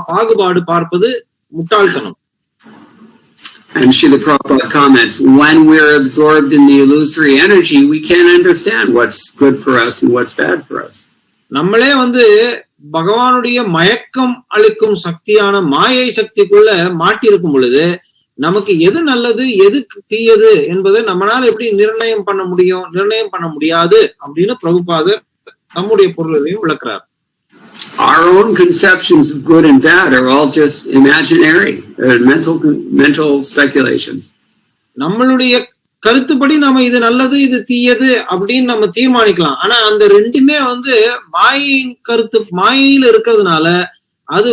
பாகுபாடு பார்ப்பது முட்டாள்தனம். And Srila Prabhupada comments, when we're absorbed in the illusory energy, we can't understand what's good for us and what's bad for us. நம்மளே பகவானுடைய மயக்கம் அளிக்கும் சக்தியான மாயை சக்திக்குள்ள மாட்டி இருக்கும் பொழுது நமக்கு எது நல்லது எது தீயது என்பதை நம்மளால எப்படி நிர்ணயம் பண்ண முடியும்? நிர்ணயம் பண்ண முடியாது அப்படின்னு பிரபுபாதர் நம்முடைய பொருளையும் விளக்குறார். Our own conceptions of good and bad are all just imaginary, mental speculations. நம்மளுடைய கருத்துப்படி நம்ம இது நல்லது இது தீயது அப்படின்னு நம்ம தீர்மானிக்கலாம். ஆனா அந்த ரெண்டுமே மாயையின் கருத்து மாயையில இருக்கிறதுனால அது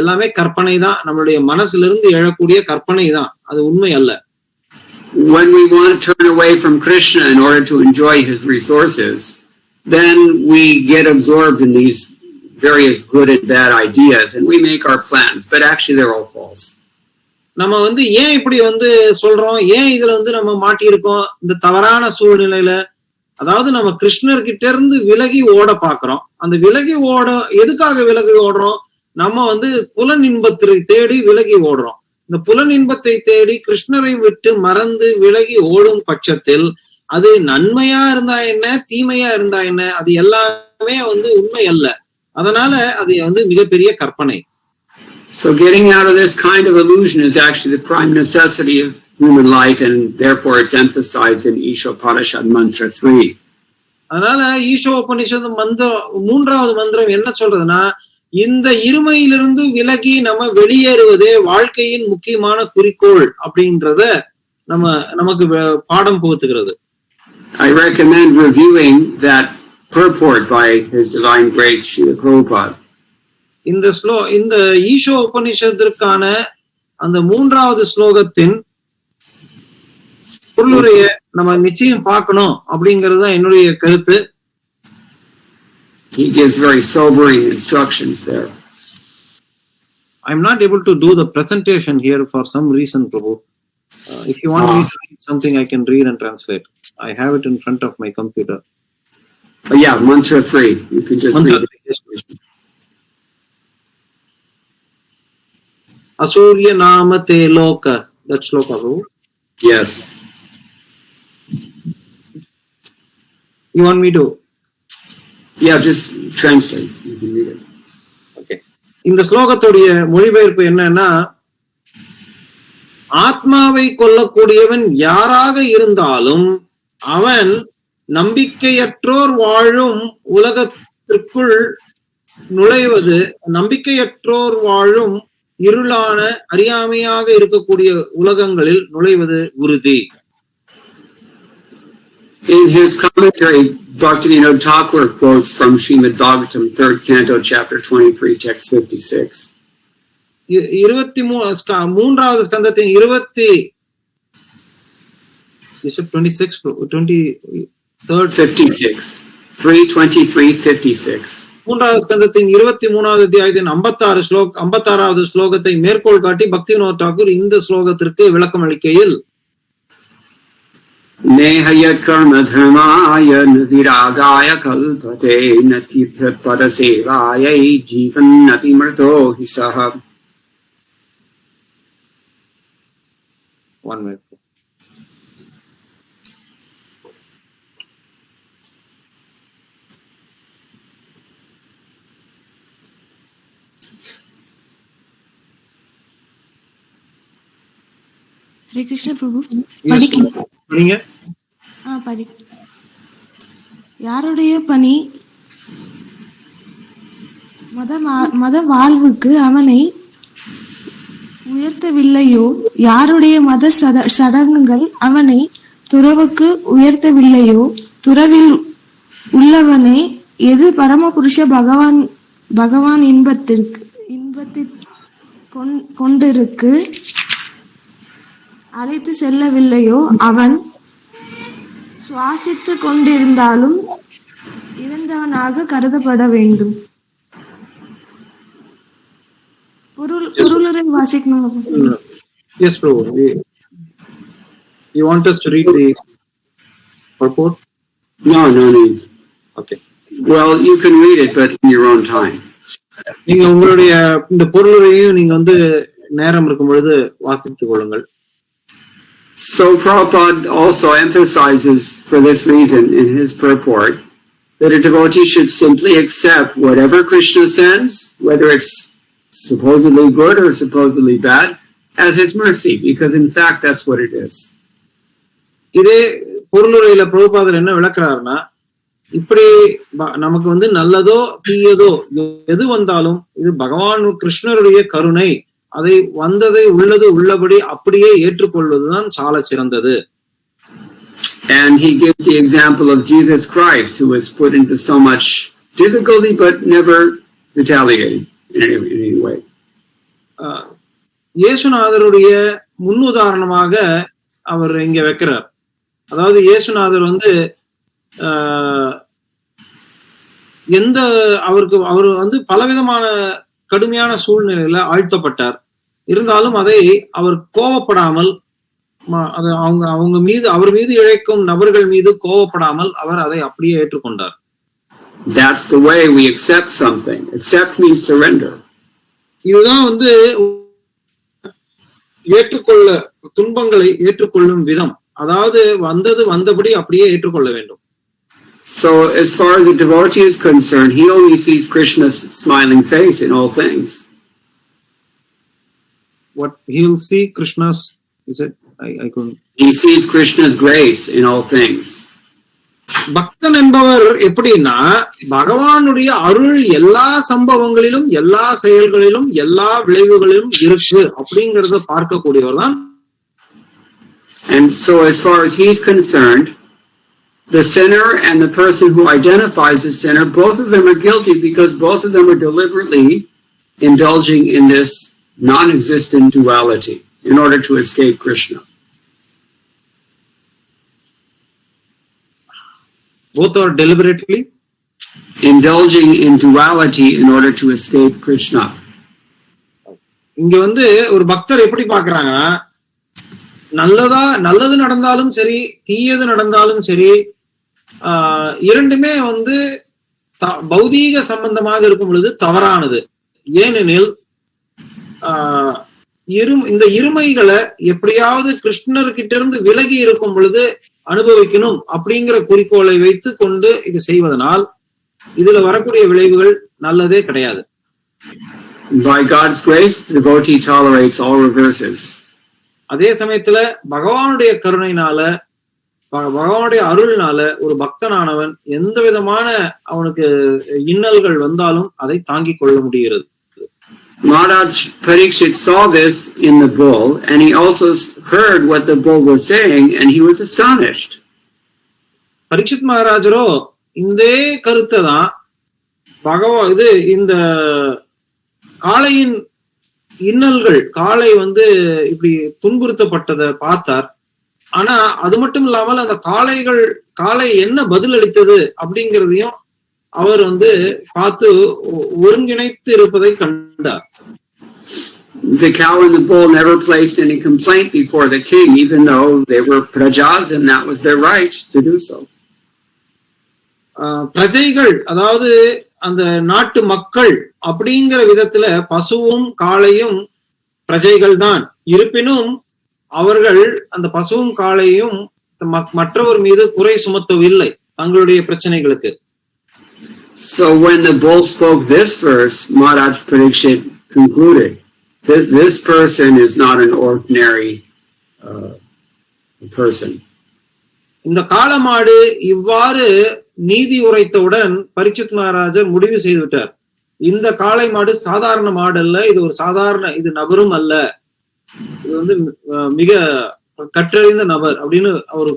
எல்லாமே கற்பனை தான். நம்மளுடைய மனசுல இருந்து எழக்கூடிய கற்பனை தான், அது உண்மை அல்ல. When we want to turn away from Krishna in order to enjoy his resources, then we get absorbed in these various good and bad ideas and we make our plans, but actually they're all false. நம்ம ஏன் இப்படி சொல்றோம், ஏன் இதுல நம்ம மாட்டி இருக்கோம் இந்த தவறான சூழ்நிலையில? அதாவது நம்ம கிருஷ்ணர்கிட்ட இருந்து விலகி ஓட பாக்குறோம். அந்த விலகி எதுக்காக விலகி ஓடுறோம்? நம்ம புலன் இன்பத்தை தேடி விலகி ஓடுறோம். இந்த புலன் இன்பத்தை தேடி கிருஷ்ணரை விட்டு மறந்து விலகி ஓடும் பட்சத்தில் அது நன்மையா இருந்தா என்ன தீமையா இருந்தா என்ன அது எல்லாமே உண்மை அல்ல. அதனால அது மிகப்பெரிய கற்பனை. So getting out of this kind of illusion is actually the prime necessity of human life, and therefore it's emphasized in Ishopanishad mantra 3. அதனால ஈஷோபனிஷத் மந்திரம் 3வது மந்திரம் என்ன சொல்றதுன்னா, இந்த இருமையிலிருந்து விலகி நம்ம வெளியேறுவதே வாழ்க்கையின் முக்கியமான குறிக்கோள் அப்படின்றத நமக்கு பாடம் புகுத்துகிறது. I recommend reviewing that purport by His Divine Grace Srila Prabhupada. இந்த ஈஷோ உபனிஷத்திற்கான அந்த 3வது ஸ்லோகத்தின் பொருளுரைய நம்ம நிச்சயம் பார்க்கணும் அப்படிங்கிறது தான் என்னுடைய கருத்து. He gives very sobering instructions there. I'm not able to do the presentation here for some reason, Prabhu. If you want me to read something, I can read and translate. I have it in front of my computer. Yeah, mantra 3. You can just read it. Asurya nama te loka. That shloka, Prabhu. Yes. You want me to? Yeah, just translate. You can read it. Okay. இந்த ஸ்லோகத்துடைய மொழிபெயர்ப்பு என்னன்னா, ஆத்மாவை கொல்லக்கூடியவன் யாராக இருந்தாலும் அவன் நம்பிக்கையற்றோர் வாழும் உலகத்திற்குள் நுழைவது, நம்பிக்கையற்றோர் வாழும் இருளான அறியாமையாக இருக்கக்கூடிய உலகங்களில் நுழைவது உறுதி. In his commentary, Bhaktivinoda Thakur quotes from Srimad Bhagavatam, 3rd Canto, chapter 23, text 56. 23வது ஸ்கந்தத்தின் 3வது ஸ்கந்தத்தின் 23வது அத்தியாயத்தின் 56வது ஸ்லோகத்தை மேற்கோள் காட்டி பக்திவினோத் தாக்கூர் இந்த ஸ்லோகத்திற்கு விளக்கம் அளிக்கையில், नेहय कर्म धर्माय न विरागाय कल्पते न तीर्थ पद सेवायै जीवन्नपि मृतो हि सः. One minute. ஹரே கிருஷ்ண பிரபு. நீங்க யாருடைய பணி மத வாழ்வுக்கு அவனை உயர்த்தவில்லையோ, யாருடைய மத சடங்குகள் அவனை துறவுக்கு உயர்த்தவில்லையோ, துறவில் உள்ளவனே எது பரமபுருஷ பகவான் இன்பத்தை கொண்டிருக்கு அழைத்து செல்லவில்லையோ, அவன் சுவாசித்து கொண்டிருந்தாலும் இறந்தவனாக கருதப்பட வேண்டும். பொருளுரை வாசிக்கணும். Yes, bro. You want us to read the purport? No need. Okay. Well, you can read it, but in your own time. நீங்க உங்களுடைய இந்த பொருளுரையும் நீங்க நேரம் இருக்கும் பொழுது வாசித்துக் கொள்ளுங்கள். So Prabhupada also emphasizes for this reason in his purport that a devotee should simply accept whatever Krishna sends, whether it's supposedly good or supposedly bad, as his mercy, because in fact that's what it is. இதே பொருளுரையில பிரபுபாதர் என்ன விளக்குறாருன்னா, இப்படி நமக்கு நல்லதோ தீயதோ எது வந்தாலும் இது பகவான் கிருஷ்ணருடைய கருணை, அதை வந்ததை உள்ளது உள்ளபடி அப்படியே ஏற்றுக்கொள்வதுதான் சால சிறந்தது. And he gives the example of Jesus Christ, who was put into so much difficulty but never retaliated in any way. இயேசுநாதருடைய முன்னுதாரணமாக அவர் இங்க வைக்கிறார். அதாவது இயேசுநாதர் அவர் பலவிதமான கடுமையான சூழ்நிலையில ஆழ்த்தப்பட்டார். இருந்தாலும் அதை அவர் கோபப்படாமல், அவர் மீது இழைக்கும் நபர்கள் மீது கோபப்படாமல் அவர் அதை அப்படியே ஏற்றுக்கொண்டார். That's the way we accept something. Accept means surrender. இதுதான் ஏற்றுக்கொள்ள, துன்பங்களை ஏற்றுக்கொள்ளும் விதம். அதாவது வந்தது வந்தபடி அப்படியே ஏற்றுக்கொள்ள வேண்டும். So as far as the devotee is concerned, he only sees Krishna's smiling face in all things. What he'll see Krishna's, is it? I couldn't. He sees Krishna's grace in all things. பக்தன் என்பவர் எப்படின்னா, பகவானுடைய அருள் எல்லா சம்பவங்களிலும், எல்லா செயல்களிலும், எல்லா விளைவுகளிலும் இருக்கு அப்படிங்கறத பார்க்கக்கூடியவர் தான். And so as far as he's concerned, the sinner and the person who identifies as sinner, both of them are guilty because both of them are deliberately indulging in this non-existent duality in order to escape Krishna. Both are deliberately indulging in duality in order to escape Krishna. இங்க ஒரு பக்தர் எப்படி பார்க்கறாங்கன்னா, நல்லது நடந்தாலும் சரி, தீயது நடந்தாலும் சரி, இரண்டுமே பௌதீக சம்பந்தமாக இருக்கும் பொழுது தவறானது. ஏனெனில் இந்த இருமைகளை எப்படியாவது கிருஷ்ணர்கிட்ட இருந்து விலகி இருக்கும் பொழுது அனுபவிக்கணும் அப்படிங்கிற குறிக்கோளை வைத்து கொண்டு இது செய்வதனால் இதுல வரக்கூடிய விளைவுகள் நல்லதே கிடையாது. By God's grace, the devotee tolerates all reverses. அதே சமயத்துல பகவானுடைய கருணையினால பகவானுடைய அருள்னால ஒரு பக்தனானவன் எந்த விதமான அவனுக்கு இன்னல்கள் வந்தாலும் அதை தாங்கிக் கொள்ள முடிகிறது. Maharaj Parikshit saw this in the bull, and he also heard what the bull was saying, and he was astonished. Parikshit மகாராஜரோ இந்த கருத்தை தான் இந்த காளையின் இன்னல்கள், காளை இப்படி துன்புறுத்தப்பட்டதை பார்த்தார். ஆனா அது மட்டும் இல்லாமல் அந்த காளை என்ன பதில் அளித்தது அப்படிங்கிறதையும் அவர் பார்த்து ஒருங்கிணைத்து இருப்பதை கண்டார். The cow and the bull never placed any complaint before the king, even though they were prajas and that was their right to do so. பிரஜைகள், அதாவது அந்த நாட்டு மக்கள் அப்படிங்கிற விதத்துல பசுவும் காளையும் பிரஜைகள் தான். இருப்பினும் அவர்கள் அந்த பசுவும் காளையும் மற்றவர் மீது குறை சுமத்தவில்லை தங்களுடைய பிரச்சனைகளுக்கு. So when the bull spoke this verse, Maharaj Parikshit concluded, this person is not an ordinary person. இந்த காளமாடு இவ்வாறு நீதி உரைத்தவுடன் பரீட்சித் மகாராஜர் முடிவு செய்து விட்டார், இந்த காளை மாடு சாதாரண மாடு அல்ல, இது ஒரு சாதாரண இது நபரும் அல்ல, இது மிக கற்றறிந்த நபர் அப்படின்னு அவர்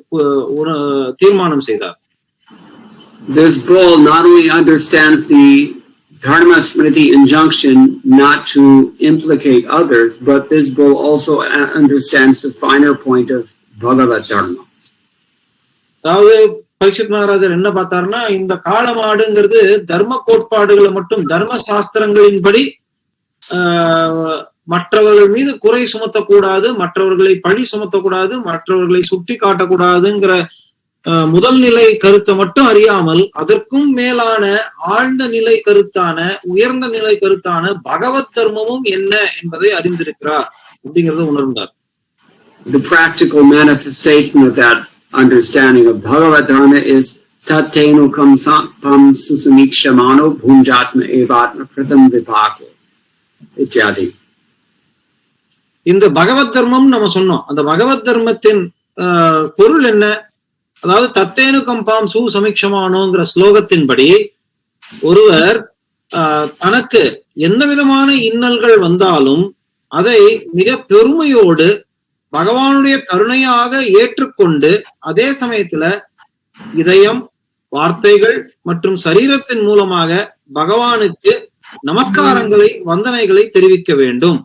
தீர்மானம் செய்தார். This bull not only understands the Dharma Smriti injunction not to implicate others, but this bull also understands the finer point of Bhagavat Dharma. அதாவது பரீட்சித் மகாராஜர் என்ன பார்த்தாருன்னா, இந்த காளமாடுங்கிறது தர்ம கோட்பாடுகளை மட்டும், தர்ம சாஸ்திரங்களின்படி மற்றவர்கள் மீது குறை சுமத்தக்கூடாது, மற்றவர்களை பழி சுமத்தக்கூடாது, மற்றவர்களை சுட்டி காட்டக்கூடாதுங்கிற முதல் நிலை கருத்தை மட்டும் அறியாமல் அதற்கும் மேலான ஆழ்ந்த நிலை கருத்தான, உயர்ந்த நிலை கருத்தான பகவத் தர்மமும் என்ன என்பதை அறிந்திருக்கிறார் அப்படிங்கறத உணர்ந்தார். The practical manifestation of that understanding of Bhagavat Dharma is Tattenu Pam Susamikshamano Bhunjatma Evatma Pratham Vipako Ityadi. இந்த பகவத் தர்மம் நம்ம சொன்னோம். அந்த பகவத் தர்மத்தின் பொருள் என்ன? அதாவது தத்தேனு கம்பாம் சு சமீட்சமானோங்கிற ஸ்லோகத்தின்படி ஒருவர் தனக்கு எந்த விதமான இன்னல்கள் வந்தாலும் அதை மிக பெருமையோடு பகவானுடைய கருணையாக ஏற்றுக்கொண்டு, அதே சமயத்துல இதயம், வார்த்தைகள் மற்றும் சரீரத்தின் மூலமாக பகவானுக்கு நமஸ்காரங்களை, வந்தனைகளை தெரிவிக்க வேண்டும்.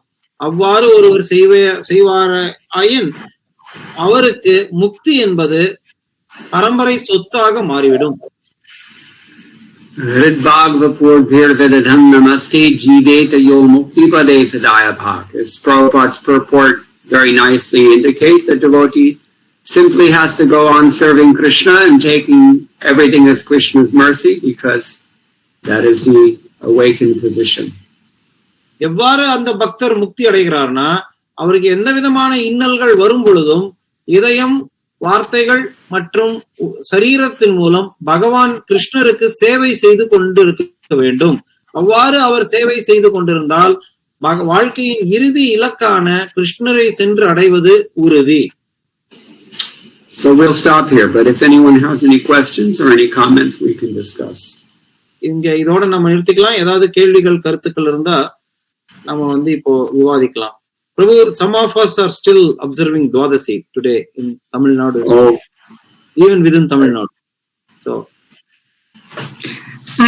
அவ்வாறு ஒருவர் செய்வாராயின் அவருக்கு முக்தி என்பது பரம்பரை சொத்தாக மாறிவிடும். Ridbhagvapur Virvedadham Namaste Jiveta Yo Mukti Pade Sadaya Bhak. As Prabhupada's purport very nicely indicates, that devotee simply has to go on serving Krishna and taking everything as Krishna's mercy, because that is the awakened position. எவ்வாறு அந்த பக்தர் முக்தி அடைகிறார்னா, அவருக்கு எந்த விதமான இன்னல்கள் வரும் பொழுதும் இதயம், வார்த்தைகள் மற்றும் சரீரத்தின் மூலம் பகவான் கிருஷ்ணருக்கு சேவை செய்து கொண்டிருக்க வேண்டும். அவ்வாறு அவர் சேவை செய்து கொண்டிருந்தால் வாழ்க்கையின் இறுதி இலக்கான கிருஷ்ணரை சென்று அடைவது உறுதி. So we'll stop here, but if anyone has any questions or any comments, we can discuss. இங்க இதோட நம்ம நிறுத்திக்கலாம். ஏதாவது கேள்விகள், கருத்துக்கள் இருந்தா நம்ம இப்போ விவாதிக்கலாம். Prabhu, some of us are still observing Dwadasi today in Tamil Nadu, even within Tamil Nadu. So,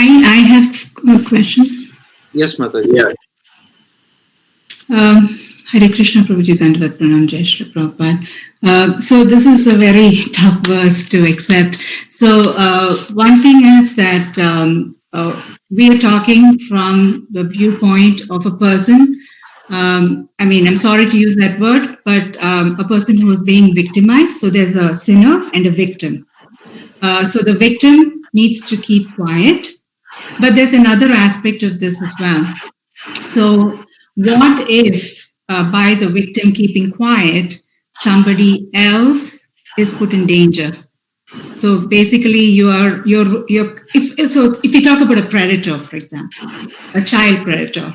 I have a question. Yes, Mataji. Yeah. Hare Krishna, Prabhuji, Dandavat Pranam, Jai Shri Prabhupada. So this is a very tough verse to accept. So one thing is that we are talking from the viewpoint of a person. I mean, I'm sorry to use that word, but a person who is being victimized. So there's a sinner and a victim. So the victim needs to keep quiet, but there's another aspect of this as well. So what if by the victim keeping quiet, somebody else is put in danger? So basically if you talk about a predator, for example, a child predator.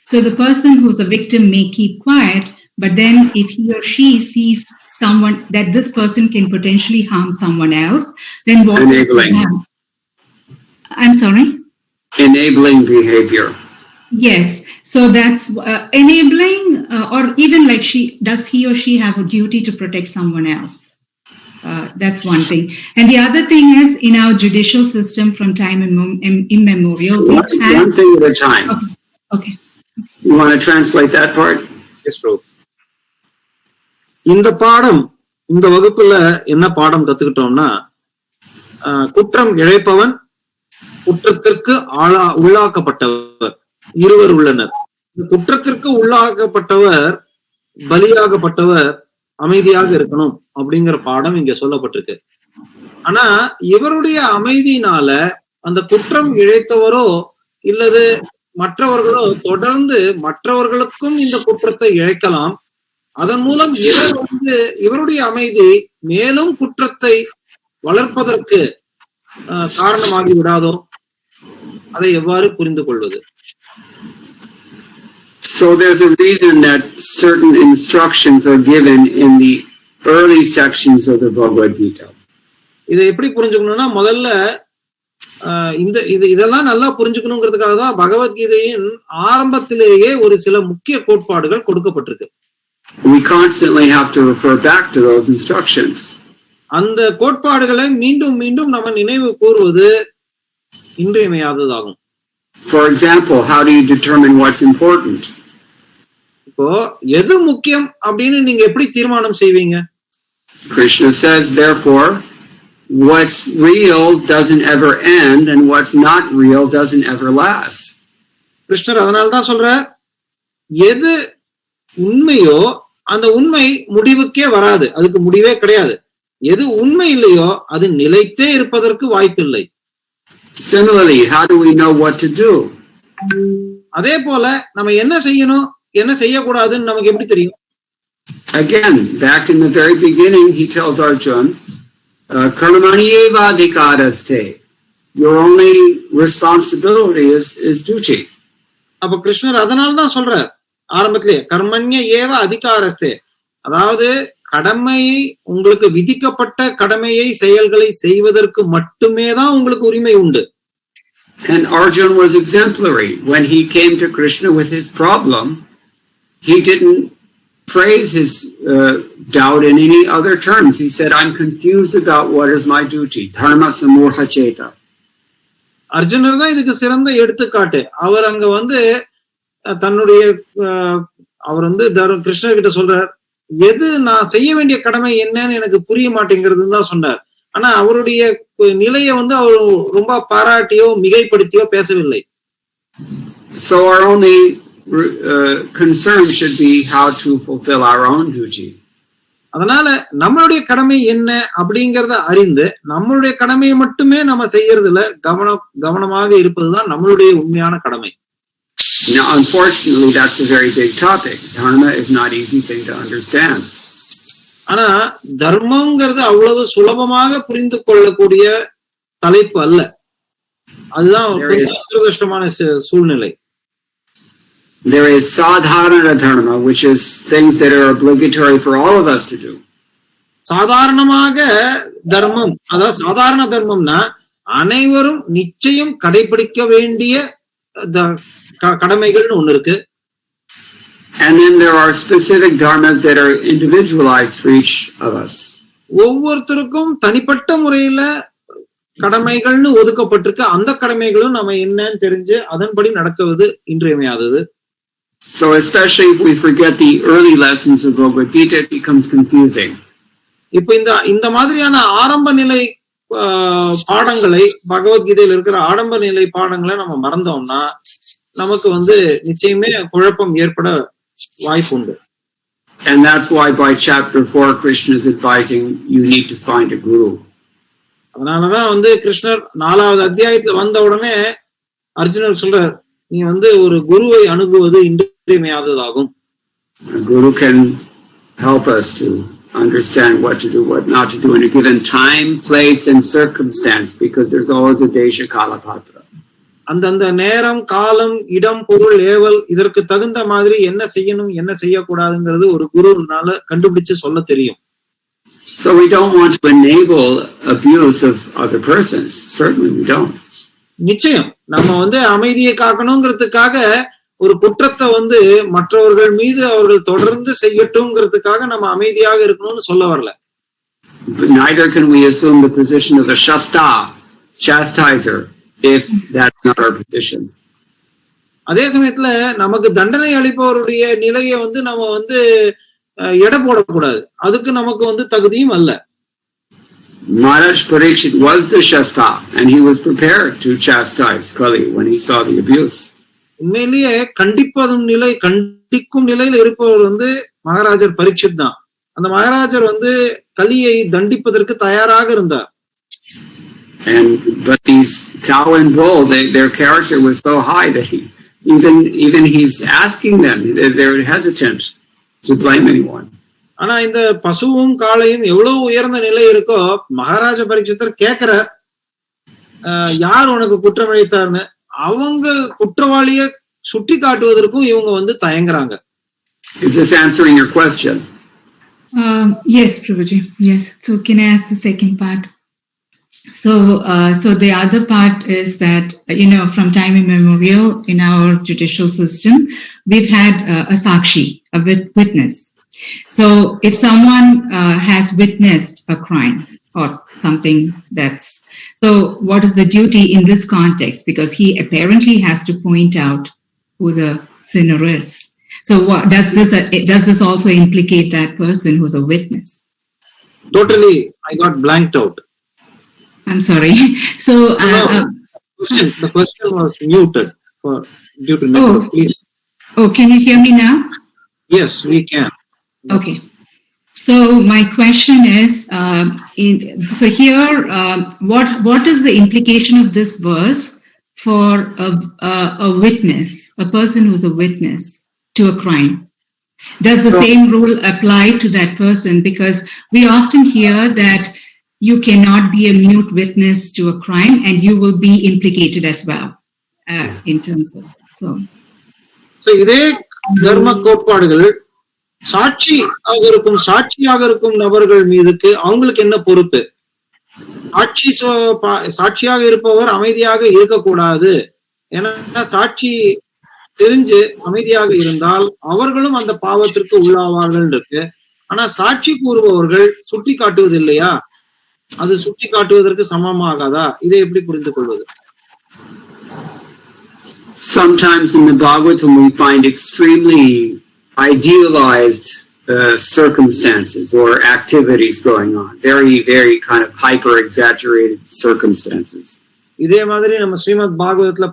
So the person who's a victim may keep quiet, But then if he or she sees someone that this person can potentially harm someone else, then what is that? I'm sorry? Enabling behavior. Yes. So that's enabling, or even like does he or she have a duty to protect someone else? That's one thing. And the other thing is, in our judicial system from time immemorial, one thing at a time. Okay. You want to translate that part? Yes, bro. இந்த பாடம், இந்த வகுப்புல என்ன பாடம் கத்துக்கிட்டோம்னா, குற்றம் இழைப்பவன், குற்றத்திற்கு உள்ளாக்கப்பட்டவர் இருவர் உள்ளனர். குற்றத்திற்கு உள்ளாக்கப்பட்டவர், பலியாகப்பட்டவர் அமைதியாக இருக்கணும் அப்படிங்கிற பாடம் இங்க சொல்லப்பட்டிருக்கு. ஆனா இவருடைய அமைதியினால அந்த குற்றம் இழைத்தவரோ இல்லது மற்றவர்களோ தொடர்ந்து மற்றவர்களுக்கும் இந்த குற்றத்தை இழைக்கலாம். அதன் மூலம் இவருடைய அமைதி மேலும் குற்றத்தை வளர்ப்பதற்கு காரணமாகி விடாதோ? அதை எவ்வாறு புரிந்து கொள்வது? So there's a reason that certain instructions are given in the early sections of the Bhagavad Gita. இதை எப்படி புரிஞ்சுக்கணும்னா, முதல்ல இதெல்லாம் நல்லா புரிஞ்சுக்கணுங்கிறதுக்காக தான் பகவத்கீதையின் ஆரம்பத்திலேயே ஒரு சில முக்கிய கோட்பாடுகள் கொடுக்கப்பட்டிருக்கு. We constantly have to refer back to those instructions. அந்த கோட்பாடுகளை மீண்டும் மீண்டும் நம்ம நினைவு கூறுவது இன்றியமையாததாகும். For example, how do you determine what's important? இப்போ எது முக்கியம் அப்படின்னு நீங்க எப்படி தீர்மானம் செய்வீங்க? Krishna says, therefore, what's real doesn't ever end and what's not real doesn't ever last. கிருஷ்ணர் அதனால்தான் சொல்ற, எது உண்மையோ அந்த உண்மை முடிவுக்கே வராது, அதுக்கு முடிவே கிடையாது. எது உண்மை இல்லையோ அது நிலைத்தே இருப்பதற்கு வாய்ப்பில்லை. Similarly, how do we know what to do? அதே போல நம்ம என்ன செய்யணும், என்ன செய்யக்கூடாதுன்னு நமக்கு எப்படி தெரியும்? Again, back in the very beginning, he tells Arjuna, Karmanyeva adhikaraste. Your only responsibility is duty. அப்ப கிருஷ்ணர் அதனால்தான் சொல்றார் ஆரம்பத்திலே, கர்மண்ய ஏவ அதிகாரஸ்தே, அதாவது கடமையை, உங்களுக்கு விதிக்கப்பட்ட கடமையை செயல்களை செய்வதற்கு மட்டுமே தான் உங்களுக்கு உரிமை உண்டு. And Arjuna was exemplary. When he came to Krishna with his problem, he didn't phrase his doubt in any other terms. He said, I'm confused about what is my duty. Dharma samurha cheta. அர்ஜுனர் தான் இதுக்கு சிறந்த எடுத்துக்காட்டு. அவர் அங்க தன்னுடைய கிருஷ்ணர் கிட்ட சொல்றார், எது நான் செய்ய வேண்டிய கடமை என்னன்னு எனக்கு புரிய மாட்டேங்கிறதுன்னு தான் சொன்னார். ஆனா அவருடைய நிலையை அவர் ரொம்ப பாராட்டியோ மிகைப்படுத்தியோ பேசவில்லை. So our only concern should be how to fulfill our own duty. அதனால நம்மளுடைய கடமை என்ன அப்படிங்கறத அறிந்து நம்மளுடைய கடமையை மட்டுமே நம்ம செய்யறதுல கவனமாக இருப்பதுதான் நம்மளுடைய உண்மையான கடமை. Now, unfortunately, that's a very big topic. Dharma is not an easy thing to understand. ஆனா தர்மங்கிறது அவ்வளவு சுலபமாக புரிந்து கொள்ளக்கூடிய தலைப்பு அல்ல. அதுதான் துரதிர்ஷ்டமான சூழ்நிலை. There is sadharana dharma, which is things that are obligatory for all of us to do. சாதாரணமாக தர்மம், அதாவது சாதாரண தர்மம்னா அனைவரும் நிச்சயம் கடைபிடிக்க வேண்டிய கடமைகள்னு ஒண்ணு இருக்கு. And then there are specific dharmas that are individualized for each of us. ஒவ்வொருத்தருக்கும் தனிப்பட்ட முறையில கடமைகள்னு ஒதுக்கப்பட்டிருக்கு. அந்த கடமைகளும் நம்ம என்னன்னு தெரிஞ்சு அதன்படி நடக்குவது இன்றியமையாதது. So especially if we forget the early lessons of Bhagavad Gita, it becomes confusing. இப்ப இந்த மாதிரியான ஆரம்ப நிலை பாடங்களை, பகவத்கீதையில இருக்கிற ஆரம்ப நிலை பாடங்களை நம்ம மறந்தோம்னா நமக்கு நிச்சயமே குழப்பம் ஏற்பட வாய்ப்பு உண்டு. And that's why by chapter 4 Krishna is advising you need to find a guru. அதனாலதான் கிருஷ்ணர் 4வது அத்தியாயத்துல வந்த உடனே அர்ஜுனர் சொல்றார், நீ ஒரு குருவை அணுகுவது இன்றியமையாததாகும். A guru can help us to understand what to do, what not to do in a given time, place and circumstance, because there's always a desha kala patra. அந்தந்த நேரம், காலம், இடம், பொருள், ஏவல் இதற்கு தகுந்த மாதிரி என்ன செய்யணும் என்ன செய்யக்கூடாதுங்கிறது ஒரு குருனால கண்டுபிடிச்சு சொல்ல தெரியும். So we don't want to enable abuse of other persons. Certainly we don't. நிச்சயம் நம்ம அமைதியை காக்கணுங்கிறதுக்காக ஒரு குற்றத்தை மற்றவர்கள் மீது அவர்கள் தொடர்ந்து செய்யட்டும்ங்கிறதுக்காக நம்ம அமைதியாக இருக்கணும்னு சொல்ல வரல. But neither can we assume the position of a Shasta, chastiser, if that's not our position. அதே சமயத்துல நமக்கு தண்டனை அளிப்பவருடைய நிலையை நம்ம எடை போடக்கூடாது. அதுக்கு நமக்கு தகுதியும் அல்ல. Maharaj Parikshit was the Shasta and he was prepared to chastise Kali when he saw the abuse. உண்மையிலேயே கண்டிக்கும் நிலையில இருப்பவர் மகாராஜர் பரீட்சித் தான். அந்த மகாராஜர் கலியை தண்டிப்பதற்கு தயாராக இருந்தார். But these cow and bull, their character was so high that even he's asking them, they're hesitant to blame anyone. ஆனா இந்த பசுவும் காளையும் எவ்வளவு உயர்ந்த நிலை இருக்கோ, மகாராஜ பரீட்சித்தர் கேட்கிறார், யார் உனக்கு குற்றம் அளித்தார்னு. அவங்க குற்றவாளிய சுட்டி காட்டுவதற்கும் இவங்க தயங்குறாங்க. Is this answering your question? Yes, Prabhuji. Yes. So can I ask the second part? So the other part is that, from time immemorial in our judicial system, we've had a sakshi, a witness. So if someone has witnessed a crime or something so what is the duty in this context? Because he apparently has to point out who the sinner is. So what does this also implicate that person who's a witness? Totally, I got blanked out. I'm sorry. So the question was muted due to network. Please. Oh, can you hear me now? Yes, we can. Okay. So my question is, what is the implication of this verse for a witness, a person who's a witness to a crime? Does the same rule apply to that person? Because we often hear that you cannot be a mute witness to a crime and you will be implicated as well in terms of so இதே தர்ம கோட்பாடுகள் சாட்சியாக இருக்கும் நபர்கள் மீதுக்கு அவங்களுக்கு என்ன பொறுப்பு? சாட்சியாக இருப்பவர் அமைதியாக இருக்கக்கூடாது. ஏன்னா சாட்சி தெரிஞ்சு அமைதியாக இருந்தால் அவர்களும் அந்த பாவத்திற்கு உள்ளாவார்கள் இருக்கு. ஆனா சாட்சி கூறுபவர்கள் சுட்டி காட்டுவது இல்லையா, அது சுட்டி காட்டுவதற்கு சமமாகாதா? இதை எப்படி புரிந்து கொள்வது? Sometimes in the Bhagavatam we find extremely idealized circumstances or activities going on, very very kind of hyper exaggerated circumstances. இதே மாதிரி நம்ம ஸ்ரீமத் பாகவதத்துல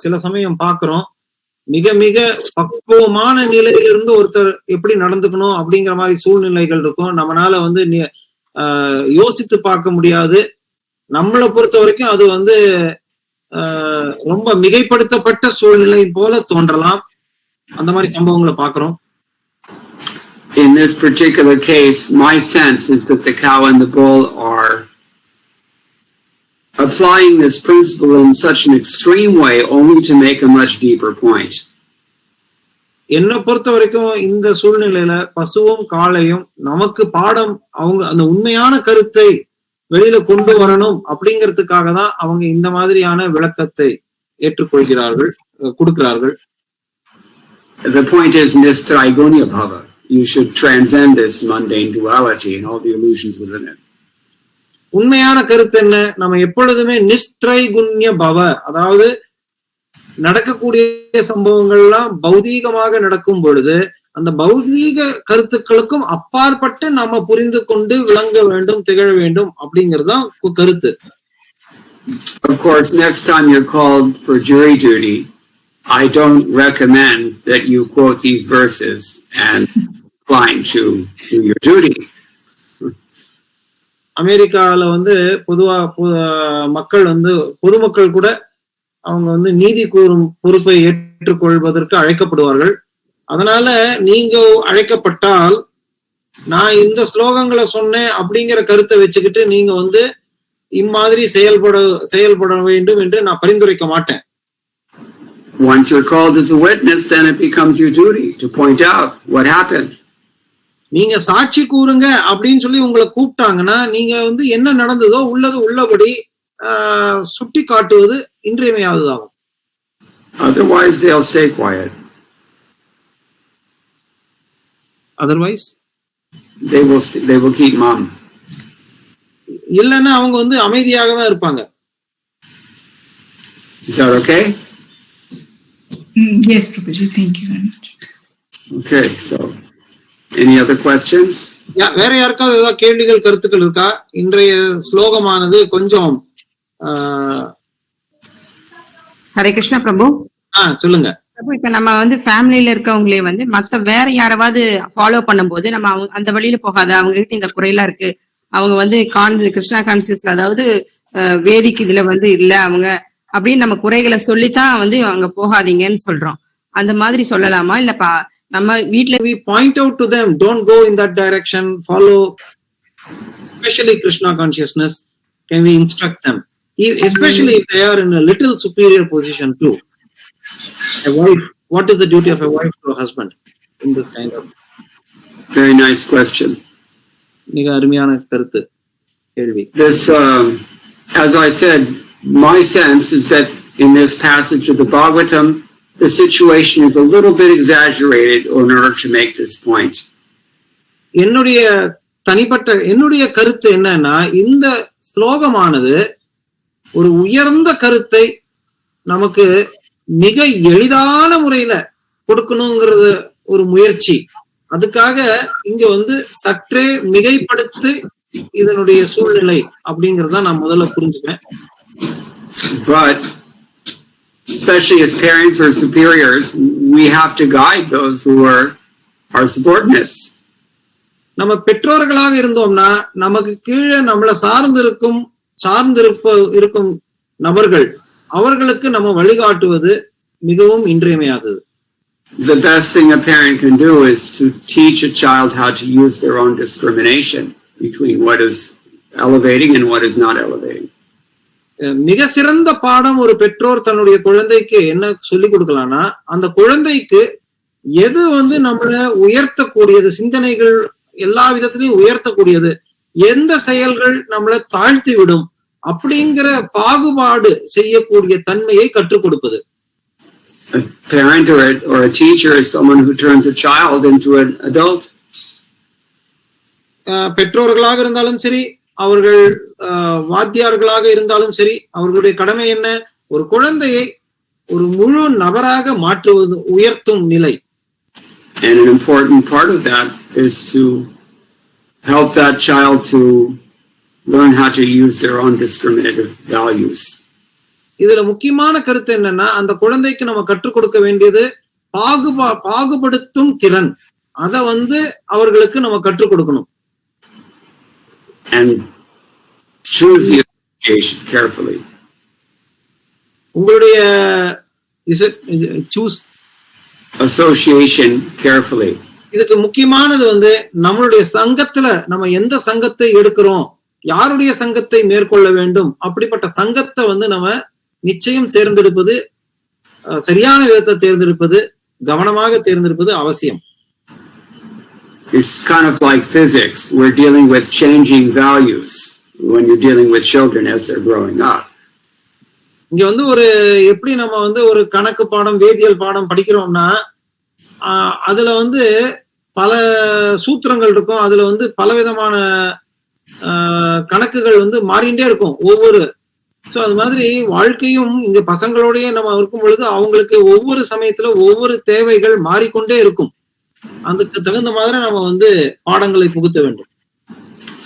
சில சமயம் பாக்குறோம், மிக மிக பக்குவமான நிலையிலிருந்து ஒருத்தர் எப்படி நடந்துக்கணும் அப்படிங்கிற மாதிரி சூழ்நிலைகள் இருக்கும். நம்மளால யோசித்து பார்க்க முடியாது. நம்மளை பொறுத்த வரைக்கும் அது ரொம்ப மிகைப்படுத்தப்பட்ட சூழ்நிலை போல தோன்றலாம். அந்த மாதிரி சம்பவங்களை பாக்குறோம். In this particular case, my sense is that the cow and the bull are applying this principle in such an extreme way only to make a much deeper point. என்னை பொறுத்த வரைக்கும் இந்த சூழ்நிலையில பசுவும் காளையும் நமக்கு பாடம், அவங்க அந்த உண்மையான கருத்தை வெளியில கொண்டு வரணும் அப்படிங்கிறதுக்காக தான் அவங்க இந்த மாதிரியான விளக்கத்தை ஏற்றுக்கொள்கிறார்கள், கொடுக்கிறார்கள். The point is nistraygunya bhava. You should transcend this mundane duality and all the illusions within it. உண்மையான கருத்து என்ன? நம்ம எப்பொழுதுமே நிஸ்திரைகுண்ய பவ, அதாவது நடக்கக்கூடிய சம்பவங்கள்லாம் பௌதீகமாக நடக்கும் பொழுது அந்த பௌதீக கருத்துக்களுக்கும் அப்பாற்பட்டு நாம புரிந்து கொண்டு விளங்க வேண்டும், திகழ வேண்டும் அப்படிங்கறதுதான் கருத்து. Of course, next time you're called for jury duty, I don't recommend that you quote these verses and decline to do your duty. அமெரிக்கால பொதுவா மக்கள் பொதுமக்கள் கூட அவங்க நீதி கூறும் பொறுப்பை ஏற்றுக்கொள்வதற்கு அழைக்கப்படுவார்கள். அதனால நீங்க அழைக்கப்பட்டால் நான் இந்த ஸ்லோகங்களை சொன்னேன் அப்படிங்கிற கருத்தை வச்சுக்கிட்டு நீங்க இம்மாதிரி செயல்பட வேண்டும் என்று நான் பரிந்துரைக்க மாட்டேன். once you're called as a witness, then it becomes your duty to point out what happened. நீங்க சாட்சி கூறுங்க அப்படின்னு சொல்லி உங்களை கூப்பிட்டாங்கன்னா நீங்க வந்து என்ன நடந்ததோ உள்ளது உள்ளபடி சுட்டி காட்டுவது இன்றியமையாததாகும். Otherwise they'll stay quiet. Otherwise they will keep mum. இல்லன்னா அவங்க வந்து அமைதியாக தான் இருப்பாங்க. Is that okay? Yes, Prabhuji, thank you very much. Okay, so any other questions? வேற யாருக்காவது ஏதாவது கேள்விகள் கருத்துக்கள் இருக்கா? இன்றைய ஸ்லோகமானது கொஞ்சம் ஹரே கிருஷ்ணா பிரபு. சொல்லுங்க பிரபு. இப்ப நம்ம வந்து ஃபேமிலியில இருக்கவங்களே வந்து மத்த வேற யாராவது ஃபாலோ பண்ணும்போது நம்ம அந்த வழியில போகாத, அவங்க கிட்ட இந்த குறையெல்லாம் இருக்கு, அவங்க வந்து கிருஷ்ணா கான்சியஸ்ல அதாவது வேதிக் இதுல வந்து இல்ல அவங்க அப்படின்னு நம்ம குறைகளை சொல்லித்தான் வந்து அங்க போகாதீங்கன்னு சொல்றோம். அந்த மாதிரி சொல்லலாமா? இல்லப்பா நம்ம வீட்டுல we point out to them, don't go in that direction, follow especially Krishna consciousness. Can we instruct them, especially if they are in a little superior position too? A wife, what is the duty of a wife to a husband in this kind of? Very nice question. மிக அருமையான கருத்து கேள்வி. This as I said, my sense is that in this passage of the Bhagavatam, the situation is a little bit exaggerated in order to make this point. என்னுடைய கருத்து என்னன்னா, இந்த ஸ்லோகமானது ஒரு உயர்ந்த கருத்தை நமக்கு மிக எளிதான முறையில கொடுக்கணுங்கிறது ஒரு முயற்சி. அதுக்காக இங்க வந்து சற்றே மிகைப்படுத்து இதனுடைய சூழ்நிலை அப்படிங்கறத நான் முதல்ல புரிஞ்சுக்கிறேன். But especially as parents or superiors, we have to guide those who are our subordinates. நம்ம பெற்றோர்களாக இருந்தோம்னா நமக்கு கீழே நம்மளை சார்ந்திருக்கும் நபர்கள், அவர்களுக்கு நம்ம வழிகாட்டுவது மிகவும் இன்றியமையாதது. The best thing a parent can do is to teach a child how to use their own discrimination between what is elevating and what is not elevating. மிக சிறந்த பாடம் ஒரு பெற்றோர் தன்னுடைய குழந்தைக்கு என்ன சொல்லிக் கொடுக்கலாம்னா, அந்த குழந்தைக்கு எது வந்து நம்மள உயர்த்தக்கூடியது, சிந்தனைகள் எல்லா விதத்திலையும் உயர்த்தக்கூடியது, எந்த செயல்கள் நம்மளை தாழ்த்தி விடும் அப்படிங்கிற பாகுபாடு செய்யக்கூடிய தன்மையை கற்றுக் கொடுப்பது. A parent or a teacher is someone who turns a child into an adult. பெற்றோர்களாக இருந்தாலும் சரி, அவர்கள் வாத்தியார்களாக இருந்தாலும் சரி, அவர்களுடைய கடமை என்ன? ஒரு குழந்தையை ஒரு முழு நபராக மாற்றுவது, உயர்த்தும் நிலை. And an important part of that is to help that child to learn how to use their own discriminative values. இதுல முக்கியமான கருத்து என்னன்னா, அந்த குழந்தைக்கு நம்ம கற்றுக் கொடுக்க வேண்டியது பாகுபடுத்தும் திறன். அத வந்து அவர்களுக்கு நம்ம கற்றுக் கொடுக்கணும். And choose the association carefully. உங்களுடைய choose association carefully. இதுக்கு முக்கியமானது வந்து நம்மளுடைய சங்கத்துல நம்ம எந்த சங்கத்தை எடுக்கிறோம், யாருடைய சங்கத்தை மேற்கொள்ள வேண்டும், அப்படிப்பட்ட சங்கத்தை வந்து நம்ம நிச்சயம் தேர்ந்தெடுப்பது, சரியான விதத்தை தேர்ந்தெடுப்பது, கவனமாக தேர்ந்தெடுப்பது அவசியம். It's kind of like physics. We're dealing with changing values when you're dealing with children as they're growing up. இங்க வந்து ஒரு எப்படி நம்ம வந்து ஒரு கணக்கு பாடம், வேதியியல் பாடம் படிக்கிறோம்னா, அதுல வந்து பல சூத்திரங்கள் இருக்கும், அதுல வந்து பலவிதமான கணக்குகள் வந்து மாறிண்டே இருக்கும் ஒவ்வொரு. சோ அது மாதிரி வாழ்க்கையும் இங்க பசங்களோடய நம்ம இருக்கும் பொழுது அவங்களுக்கு ஒவ்வொரு சமயத்துல ஒவ்வொரு தேவைகள் மாறிக்கொண்டே இருக்கும். அதுக்கு தகுந்த மாதிரி நம்ம வந்து பாடங்களை புகுத்த வேண்டும்.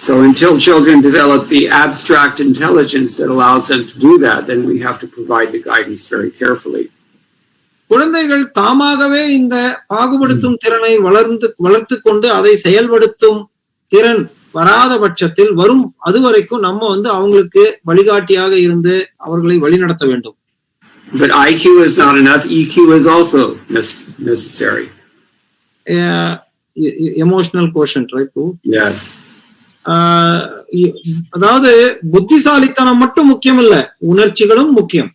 So until children develop the abstract intelligence that allows them to do that, then we have to provide the guidance very carefully. குழந்தைகள் தாமாகவே இந்த பாகுபடுத்தும் திறனை வளர்த்து கொண்டு அதை செயல்படுத்தும் திறன் வராத பட்சத்தில் வரும் அதுவரைக்கும் நம்ம வந்து அவங்களுக்கு வழிகாட்டியாக இருந்து அவர்களை வழிநடத்த வேண்டும். But IQ is not enough. EQ is also necessary. Emotional quotient, right? Yes. அதாவது புத்திசாலித்தனம் மட்டும் முக்கியம் இல்ல, உணர்ச்சிகளும் முக்கியம்.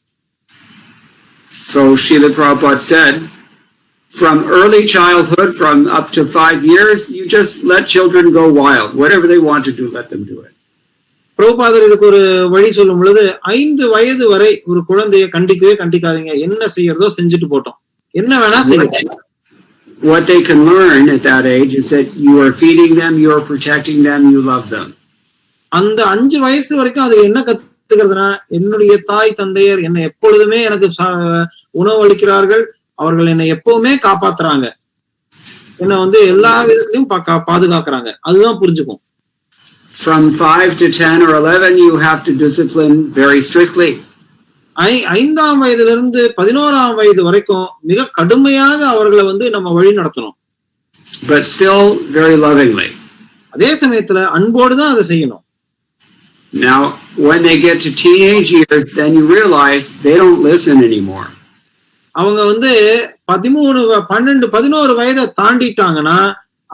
So Srila Prabhupada said, from early childhood, from up to 5 years, you just let children go wild. Whatever they want to do, let them do it. பிரபுபாதர் இதுக்கு ஒரு வழி சொல்லும் பொழுது 5 வயது வரை ஒரு குழந்தைய கண்டிக்கவே கண்டிக்காதீங்க, என்ன செய்யறதோ செஞ்சுட்டு போட்டோம், என்ன வேணா செய்யுங்க. What they can learn at that age is that you are feeding them, you are protecting them, you love them. அந்த 5 வயசு வரைக்கும் அது என்ன கத்துக்கிறதுனா, என்னுடைய தாய் தந்தையர் என்னை எப்பொழுதுமே எனக்கு உணவு அளிக்கிறார்கள், அவர்கள் என்னை எப்பவுமே காப்பாத்துறாங்க, என்ன வந்து எல்லா விதத்திலையும் பாதுகாக்கிறாங்க, அதுதான் புரிஞ்சுக்கும். From 5 to 10 or 11, you have to discipline very strictly. 5ஆம் வயதிலிருந்து 11ஆம் வயது வரைக்கும் மிக கடுமையாக அவர்களை வந்து நம்ம வழி நடத்தணும். But still very lovingly. அதே சமயத்துல அன்போடு தான் அதை செய்யணும். Now, when they get to teenage years, then you realize they don't listen anymore. அவங்க வந்து 13, 12, 11 வயதை தாண்டிட்டாங்கன்னா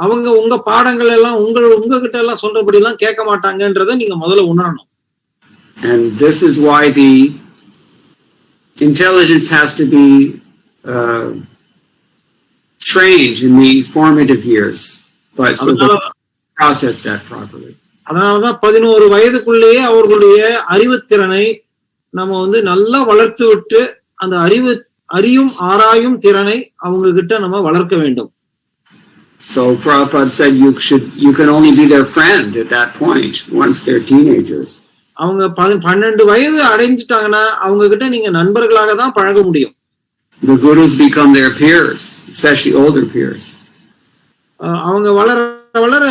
அவங்க உங்க பாடங்கள் எல்லாம் உங்ககிட்ட எல்லாம் சொல்றபடி எல்லாம் கேட்க மாட்டாங்கன்றத நீங்க முதல்ல உணரணும். And this is why the intelligence has to be trained in the formative years, but so they process that properly. அதனாலதான் 11 வயதுக்குள்ளேயே அவர்களுடைய அறிவுத்திறனை நம்ம வந்து நல்லா வளர்த்து விட்டு அந்த அறியும் ஆராயும் திறனை அவங்க கிட்ட நம்ம வளர்க்க வேண்டும். So Prabhupada said you can only be their friend at that point once they're teenagers. அவங்க 12 வயது அடைஞ்சிட்டாங்கன்னா அவங்க கிட்ட நீங்க நண்பர்களாக தான் பழக முடியும். The gurus become their peers, especially older peers. அவங்க வளர வளர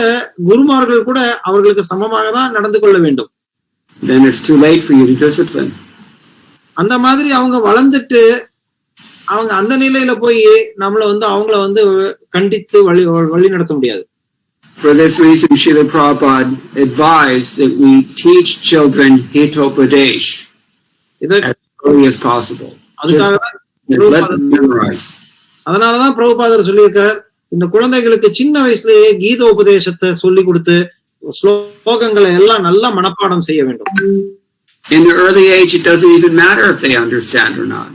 குருமார்கள் கூட அவர்களுக்கு சமமாக தான் நடந்து கொள்ள வேண்டும். Then it's too late for you to discipline. அந்த மாதிரி அவங்க வளர்ந்துட்டு அவங்க அந்த நிலையில போய் நம்மள வந்து அவங்கள வந்து கண்டித்து வழி நடத்த முடியாது. For this reason, Srila Prabhupada advised that we teach children hitopadesh as early as possible. Let them memorize. அதனாலதான் பிரபுபாதர் சொல்லியிருக்கார், இந்த குழந்தைகளுக்கு சின்ன வயசுலயே கீதோபதேசத்தை சொல்லி கொடுத்து ஸ்லோகங்களை எல்லாம் நல்லா மனப்பாடம் செய்ய வேண்டும். In the early age, it doesn't even matter if they understand or not.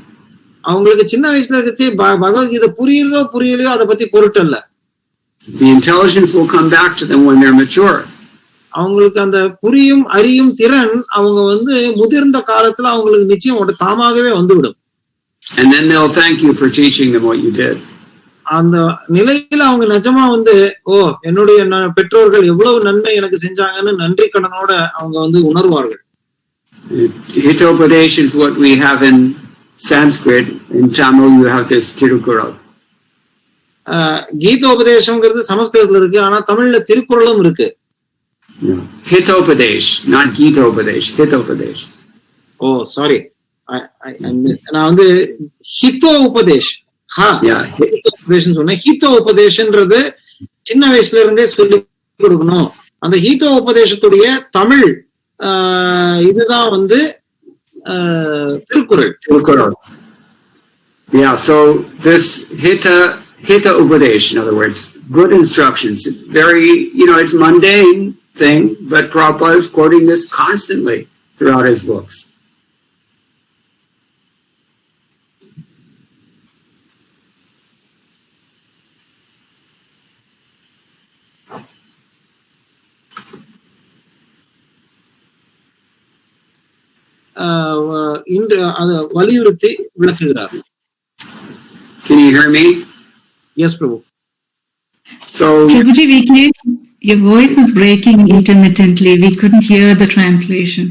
அவங்களுக்கு சின்ன வயசுல இருந்துச்சு பகவத்கீதை புரியுறதோ புரியலையோ அதை பத்தி பொருட்டல்ல. The intelligence will come back to them when they're mature. அவங்களுக்கு அந்த புரியும் அறியும் திறன் அவங்க வந்து முதிர்ந்த காலத்துல அவங்களுக்கு நிச்சயம் தாமாகவே வந்துவிடும். And then they'll thank you for teaching them what you did. அந்த நிலையில அவங்க நிஜமா வந்து என்னுடைய பெற்றோர்கள் எவ்வளவு நன்மை எனக்கு செஞ்சாங்கன்னு நன்றி கடனோட அவங்க வந்து உணர்வார்கள். Hitopadesh is what we have in Sanskrit. In Tamil you have this Tirukural. கீதோபதேசம்ங்கிறது சமஸ்கிருதத்துல இருக்கு, ஆனா தமிழ்ல திருக்குறளும் இருக்கு. Hitopadesh, not Gitopadesh. Hitopadesh. Sorry, நான் வந்து ஹிதோ உபதேஷ் உபதேசம் சொன்னேன். ஹிதோ உபதேசன்றது சின்ன வயசுல இருந்தே சொல்லி கொடுக்கணும். அந்த ஹிதோ உபதேசத்துடைய தமிழ் இதுதான் வந்து Thirukkural. Yeah, so this Hita Upadesh, in other words, good instructions. Very, it's mundane thing, but Prabhupada is quoting this constantly throughout his books. இன்று அதை வலியுறுத்தி விளக்குகிறார். Can you hear me? Yes, Prabhu. So, Prabhuji, your voice is breaking intermittently. We couldn't hear the translation.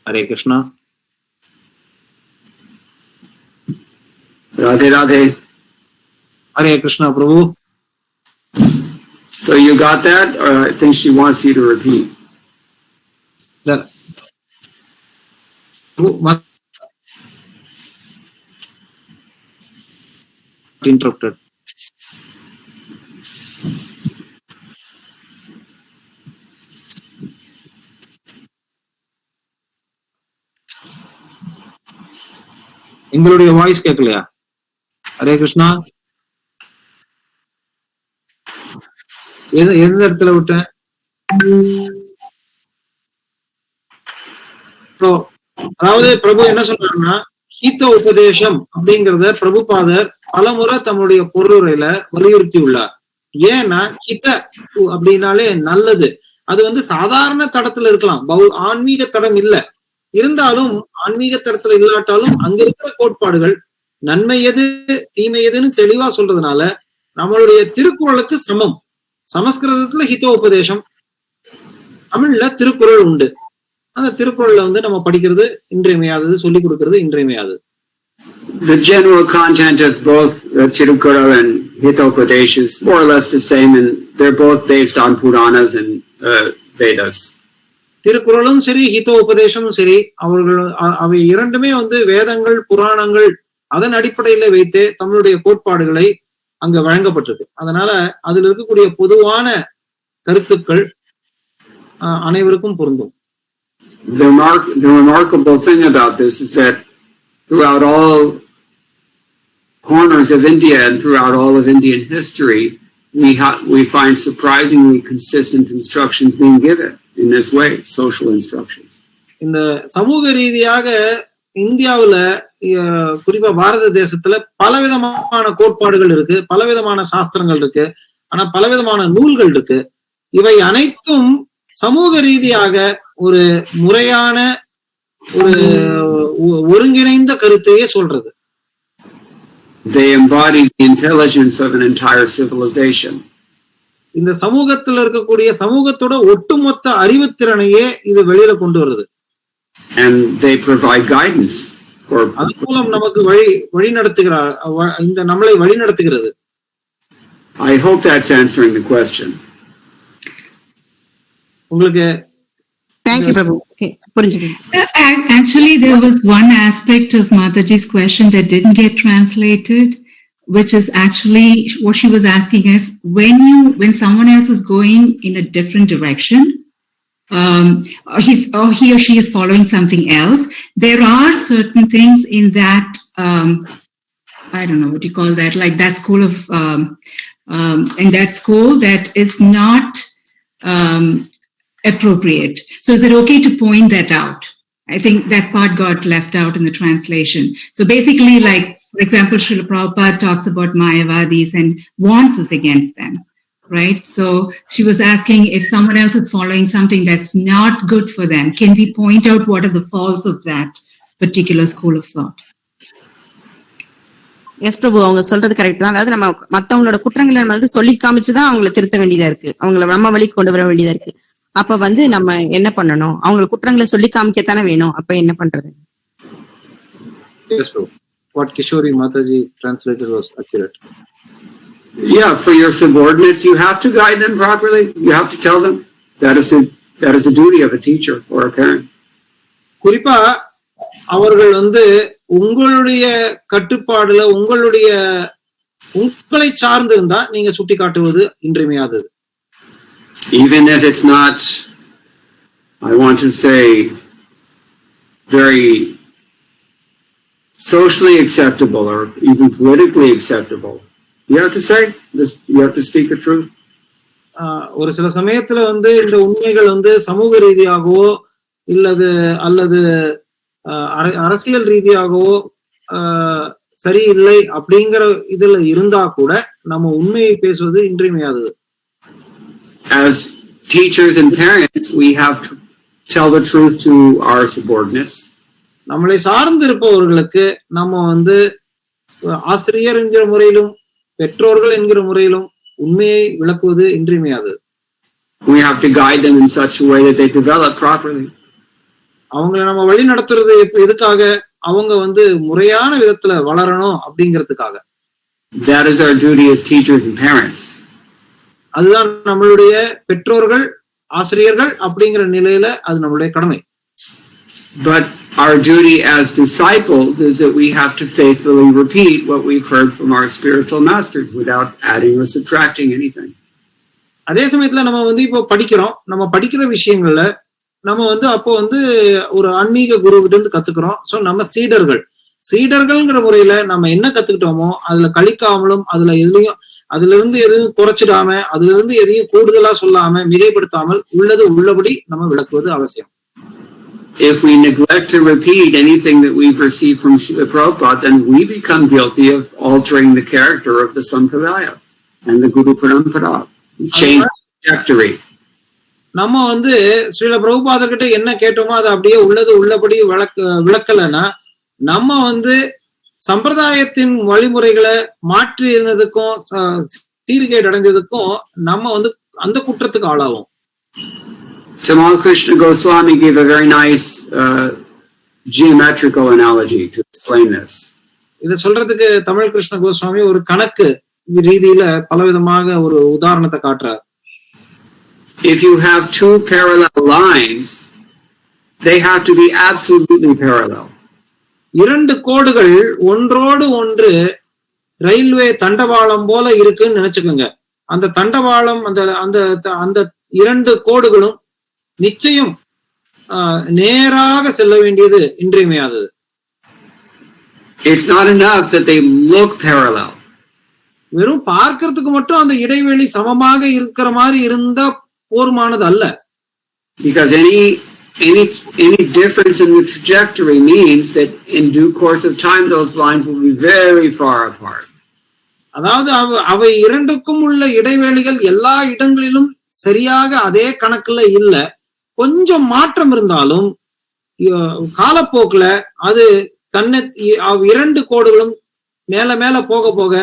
Hare Krishna. Radhe Radhe. Hare Krishna, Prabhu. So you got that, or I think she wants you to repeat. Interrupted. எங்களுடைய வாய்ஸ் கேட்கலையா? ஹரே கிருஷ்ணா. எந்த இடத்துல விட்டேன்? அதாவது பிரபு என்ன சொல்றாருன்னா, ஹித உபதேசம் அப்படிங்கறத பிரபுபாதர் பலமுறை தம்முடைய பொருளுரையில வலியுறுத்தி உள்ளார். ஏன்னா ஹித அப்படின்னாலே நல்லது. அது சாதாரண தடத்துல இருக்கலாம், ஆன்மீக தடம் இல்ல. இருந்தாலும் ஆன்மீக தடத்துல இல்லாட்டாலும் அங்க இருக்கிற கோட்பாடுகள் நன்மை எது தீமை எதுன்னு தெளிவா சொல்றதுனால நம்மளுடைய திருக்குறளுக்கு சமம். சமஸ்கிருதத்துல ஹித உபதேசம், தமிழ்ல திருக்குறள் உண்டு. அந்த திருக்குறள்ல நம்ம படிக்கிறது இன்றியமையாதது, சொல்லிக் கொடுக்கிறது இன்றியமையாதது. The general content of both Tirukkural and Hitopadesh is more or less the same, and they're both based on Puranas and Vedas. திருக்குறளும் சரி ஹித உபதேசமும் சரி, அவை இரண்டுமே வேதங்கள் புராணங்கள் அதன் அடிப்படையில வைத்தே தமிழுடைய கோட்பாடுகளை அங்க வழங்கப்பட்டிருக்கு. அதனால அதுல இருக்கக்கூடிய பொதுவான கருத்துக்கள் அனைவருக்கும் பொருந்தும். The remarkable thing about this is that throughout all corners of India and throughout all of Indian history, we find surprisingly consistent instructions being given in this way, social instructions. இந்த சமூக ரீதியாக இந்தியாவுல குறிப்பா பாரத தேசத்துல பலவிதமான கோட்பாடுகள் இருக்கு, பலவிதமான சாஸ்திரங்கள் இருக்கு, ஆனா பலவிதமான நூல்கள் இருக்கு. இவை அனைத்தும் சமூக ரீதியாக ஒரு முறையான ஒரு ஒருங்கிணைந்த கருத்தையே சொல்றது. They embody the intelligence of an entire civilization. இந்த சமூகத்துல இருக்கக்கூடிய சமூகத்தோட ஒட்டுமொத்த அறிவுத்திறனையே இது வெளியில கொண்டு வருது. And they provide guidance for. அது மூலம் நமக்கு வழி நடத்துகிறார், இந்த நம்மளை வழி நடத்துகிறது. I hope that's answering the question. உங்களுக்கு Thank you, Prabhu. Okay, actually, there was one aspect of Mataji's question that didn't get translated, which is actually what she was asking us: when someone else is going in a different direction, he or she is following something else. There are certain things in that I don't know what you call that, like that school of in that school that is not appropriate. So is it okay to point that out? I think that part got left out in the translation. So basically, like, for example, Srila Prabhupada talks about Mayavadis and warns us against them, right? So she was asking if someone else is following something that's not good for them, can we point out what are the faults of that particular school of thought? Yes Prabhu, அவங்க சொல்றது கரெக்ட் தான். அதாவது நம்ம மத்தவங்களோட குற்றங்களை சொல்லி காமிச்சுதான் அவங்களை திருத்த வேண்டியதா இருக்கு, அவங்களை நம்ம வழிக்கு கொண்டு வர வேண்டியதா இருக்கு. அப்ப நம்ம என்ன பண்ணணும்? அவங்க குற்றங்களை சொல்லி காமிக்கத்தானே வேணும். அப்ப என்ன பண்றது? Yes, bro. What Kishori Mataji translated was accurate. Yeah, for your subordinates, you have to guide them properly. You have to tell them. That is the duty of a teacher or a parent. குறிப்பா அவர்கள் உங்களுடைய கட்டுப்பாடுல உங்களை சார்ந்து இருந்தா நீங்க சுட்டி காட்டுவது இன்றியமையாதது. Even if it's not, I want to say, very socially acceptable or even politically acceptable, you have to say this, you have to speak the truth. ஒரு சில சமயத்துல இந்த உண்மைகள் சமூக ரீதியாகவோ அல்லது அரசியல் ரீதியாகவோ சரியில்லை அப்படிங்கிற இதுல இருந்தா கூட நம்ம உண்மையை பேசுவது இன்றியமையாதது. As teachers and parents, we have to tell the truth to our subordinates. நம்மளை சார்ந்து இருப்பவர்களுக்கு நம்ம ஆசிரியர் என்கிற முறையிலும் பெற்றோர்கள் என்கிற முறையிலும் உண்மையை விளக்குவது இன்றியமையாதது. We have to guide them in such a way that they develop properly. அவங்களை நம்ம வழி நடத்துறது எதுக்காக? அவங்க முறையான விதத்துல வளரணும் அப்படிங்கிறதுக்காக. That is our duty as teachers and parents. அதுதான் நம்மளுடைய பெற்றோர்கள் ஆசிரியர்கள் அப்படிங்கிற நிலையில அது நம்மளுடைய கடமை. But our duty as disciples is that we have to faithfully repeat what we've heard from our spiritual masters without adding or subtracting anything. அதே சமயத்துல நம்ம இப்போ படிக்கிறோம், நம்ம படிக்கிற விஷயங்கள்ல நம்ம அப்போ ஒரு ஆன்மீக குரு கிட்ட இருந்து கத்துக்கிறோம். சோ நம்ம சீடர்கள்ங்கிற முறையில நம்ம என்ன கத்துக்கிட்டோமோ அதுல கழிக்காமலும் அதுல எதுலயும் அதுல இருந்து எதுவும் குறைச்சிடாம, அதுல இருந்து எதையும் கூடுதலா சொல்லாம, மிகைப்படுத்தாமல் உள்ளது உள்ளபடி நம்ம விளக்குவது அவசியம். If we neglect to repeat anything that we've received from Srila Prabhupada, then we become guilty of altering the character of the Sampradaya and the Guru Parampara. We change the trajectory. நம்ம வந்து ஸ்ரீல பிரபுபாதர் கிட்ட என்ன கேட்டோமோ அதை அப்படியே உள்ளது உள்ளபடி விளக்கலைன்னா நம்ம வந்து சம்பிரதாயத்தின் வழிமுறைகளை மாற்றினதுக்கும் சீர்கேடு அடைஞ்சதுக்கும் நம்ம வந்து அந்த குற்றத்துக்கு ஆளாகும். Tamal Krishna Goswami gave a very nice geometrical analogy to explain this. இத சொல்றதுக்கு தமிழ் கிருஷ்ண கோஸ்வாமி ஒரு கணக்கு ரீதியில பலவிதமாக ஒரு உதாரணத்தை காட்டுறார். If you have two parallel lines, they have to be absolutely parallel. இரண்டு கோடுகள் ஒன்றோடு ஒன்று ரயில்வே தண்டவாளம் போல இருக்குன்னு நினைச்சுக்கோங்க. அந்த தண்டவாளம் அந்த இரண்டு கோடுகளும் நிச்சயம் நேராக செல்ல வேண்டியது இன்றியமையாதது. It's not enough that they look parallel. வெறும் பார்க்கிறதுக்கு மட்டும் அந்த இடைவெளி சமமாக இருக்கிற மாதிரி இருந்தா போர்மானது அல்ல. Because any difference in the trajectory means that in due course of time those lines will be very far apart. அதாவது அவை இரண்டுக்கும் உள்ள இடைவெளிகள் எல்லா இடங்களிலும் சரியாக அதே கணக்குல இல்ல, கொஞ்சம் மாற்றம் இருந்தாலும் காலப்போக்குல அது தன்னை இரண்டு கோடுகளும் மேல மேல போக போக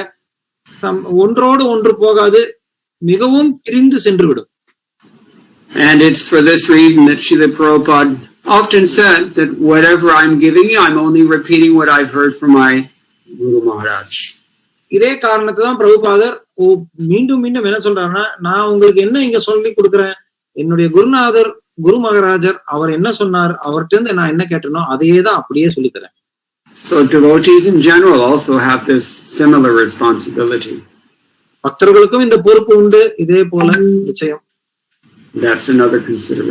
ஒன்றோடு ஒன்று போகாது, மிகவும் பிரிந்து சென்றுவிடும். And it's for this reason that Srila Prabhupada often said that whatever I'm giving you, I'm only repeating what I've heard from my Guru Maharaj. இதே காரணத்தை தான் பிரபுபாதர் மீண்டும் மீண்டும் என்ன சொல்றாருன்னா, நான் உங்களுக்கு என்ன இங்க சொல்லி கொடுக்குறேன், என்னுடைய குருநாதர் குரு மகாராஜர் அவர் என்ன சொன்னார், அவர்கிட்ட இருந்து நான் என்ன கேட்டனோ அதையே தான் அப்படியே சொல்லித்தரேன். So devotees in general also have this similar responsibility. பக்தர்களுக்கும் இந்த பொறுப்பு உண்டு, இதே போல நிச்சயம். That's another consideration.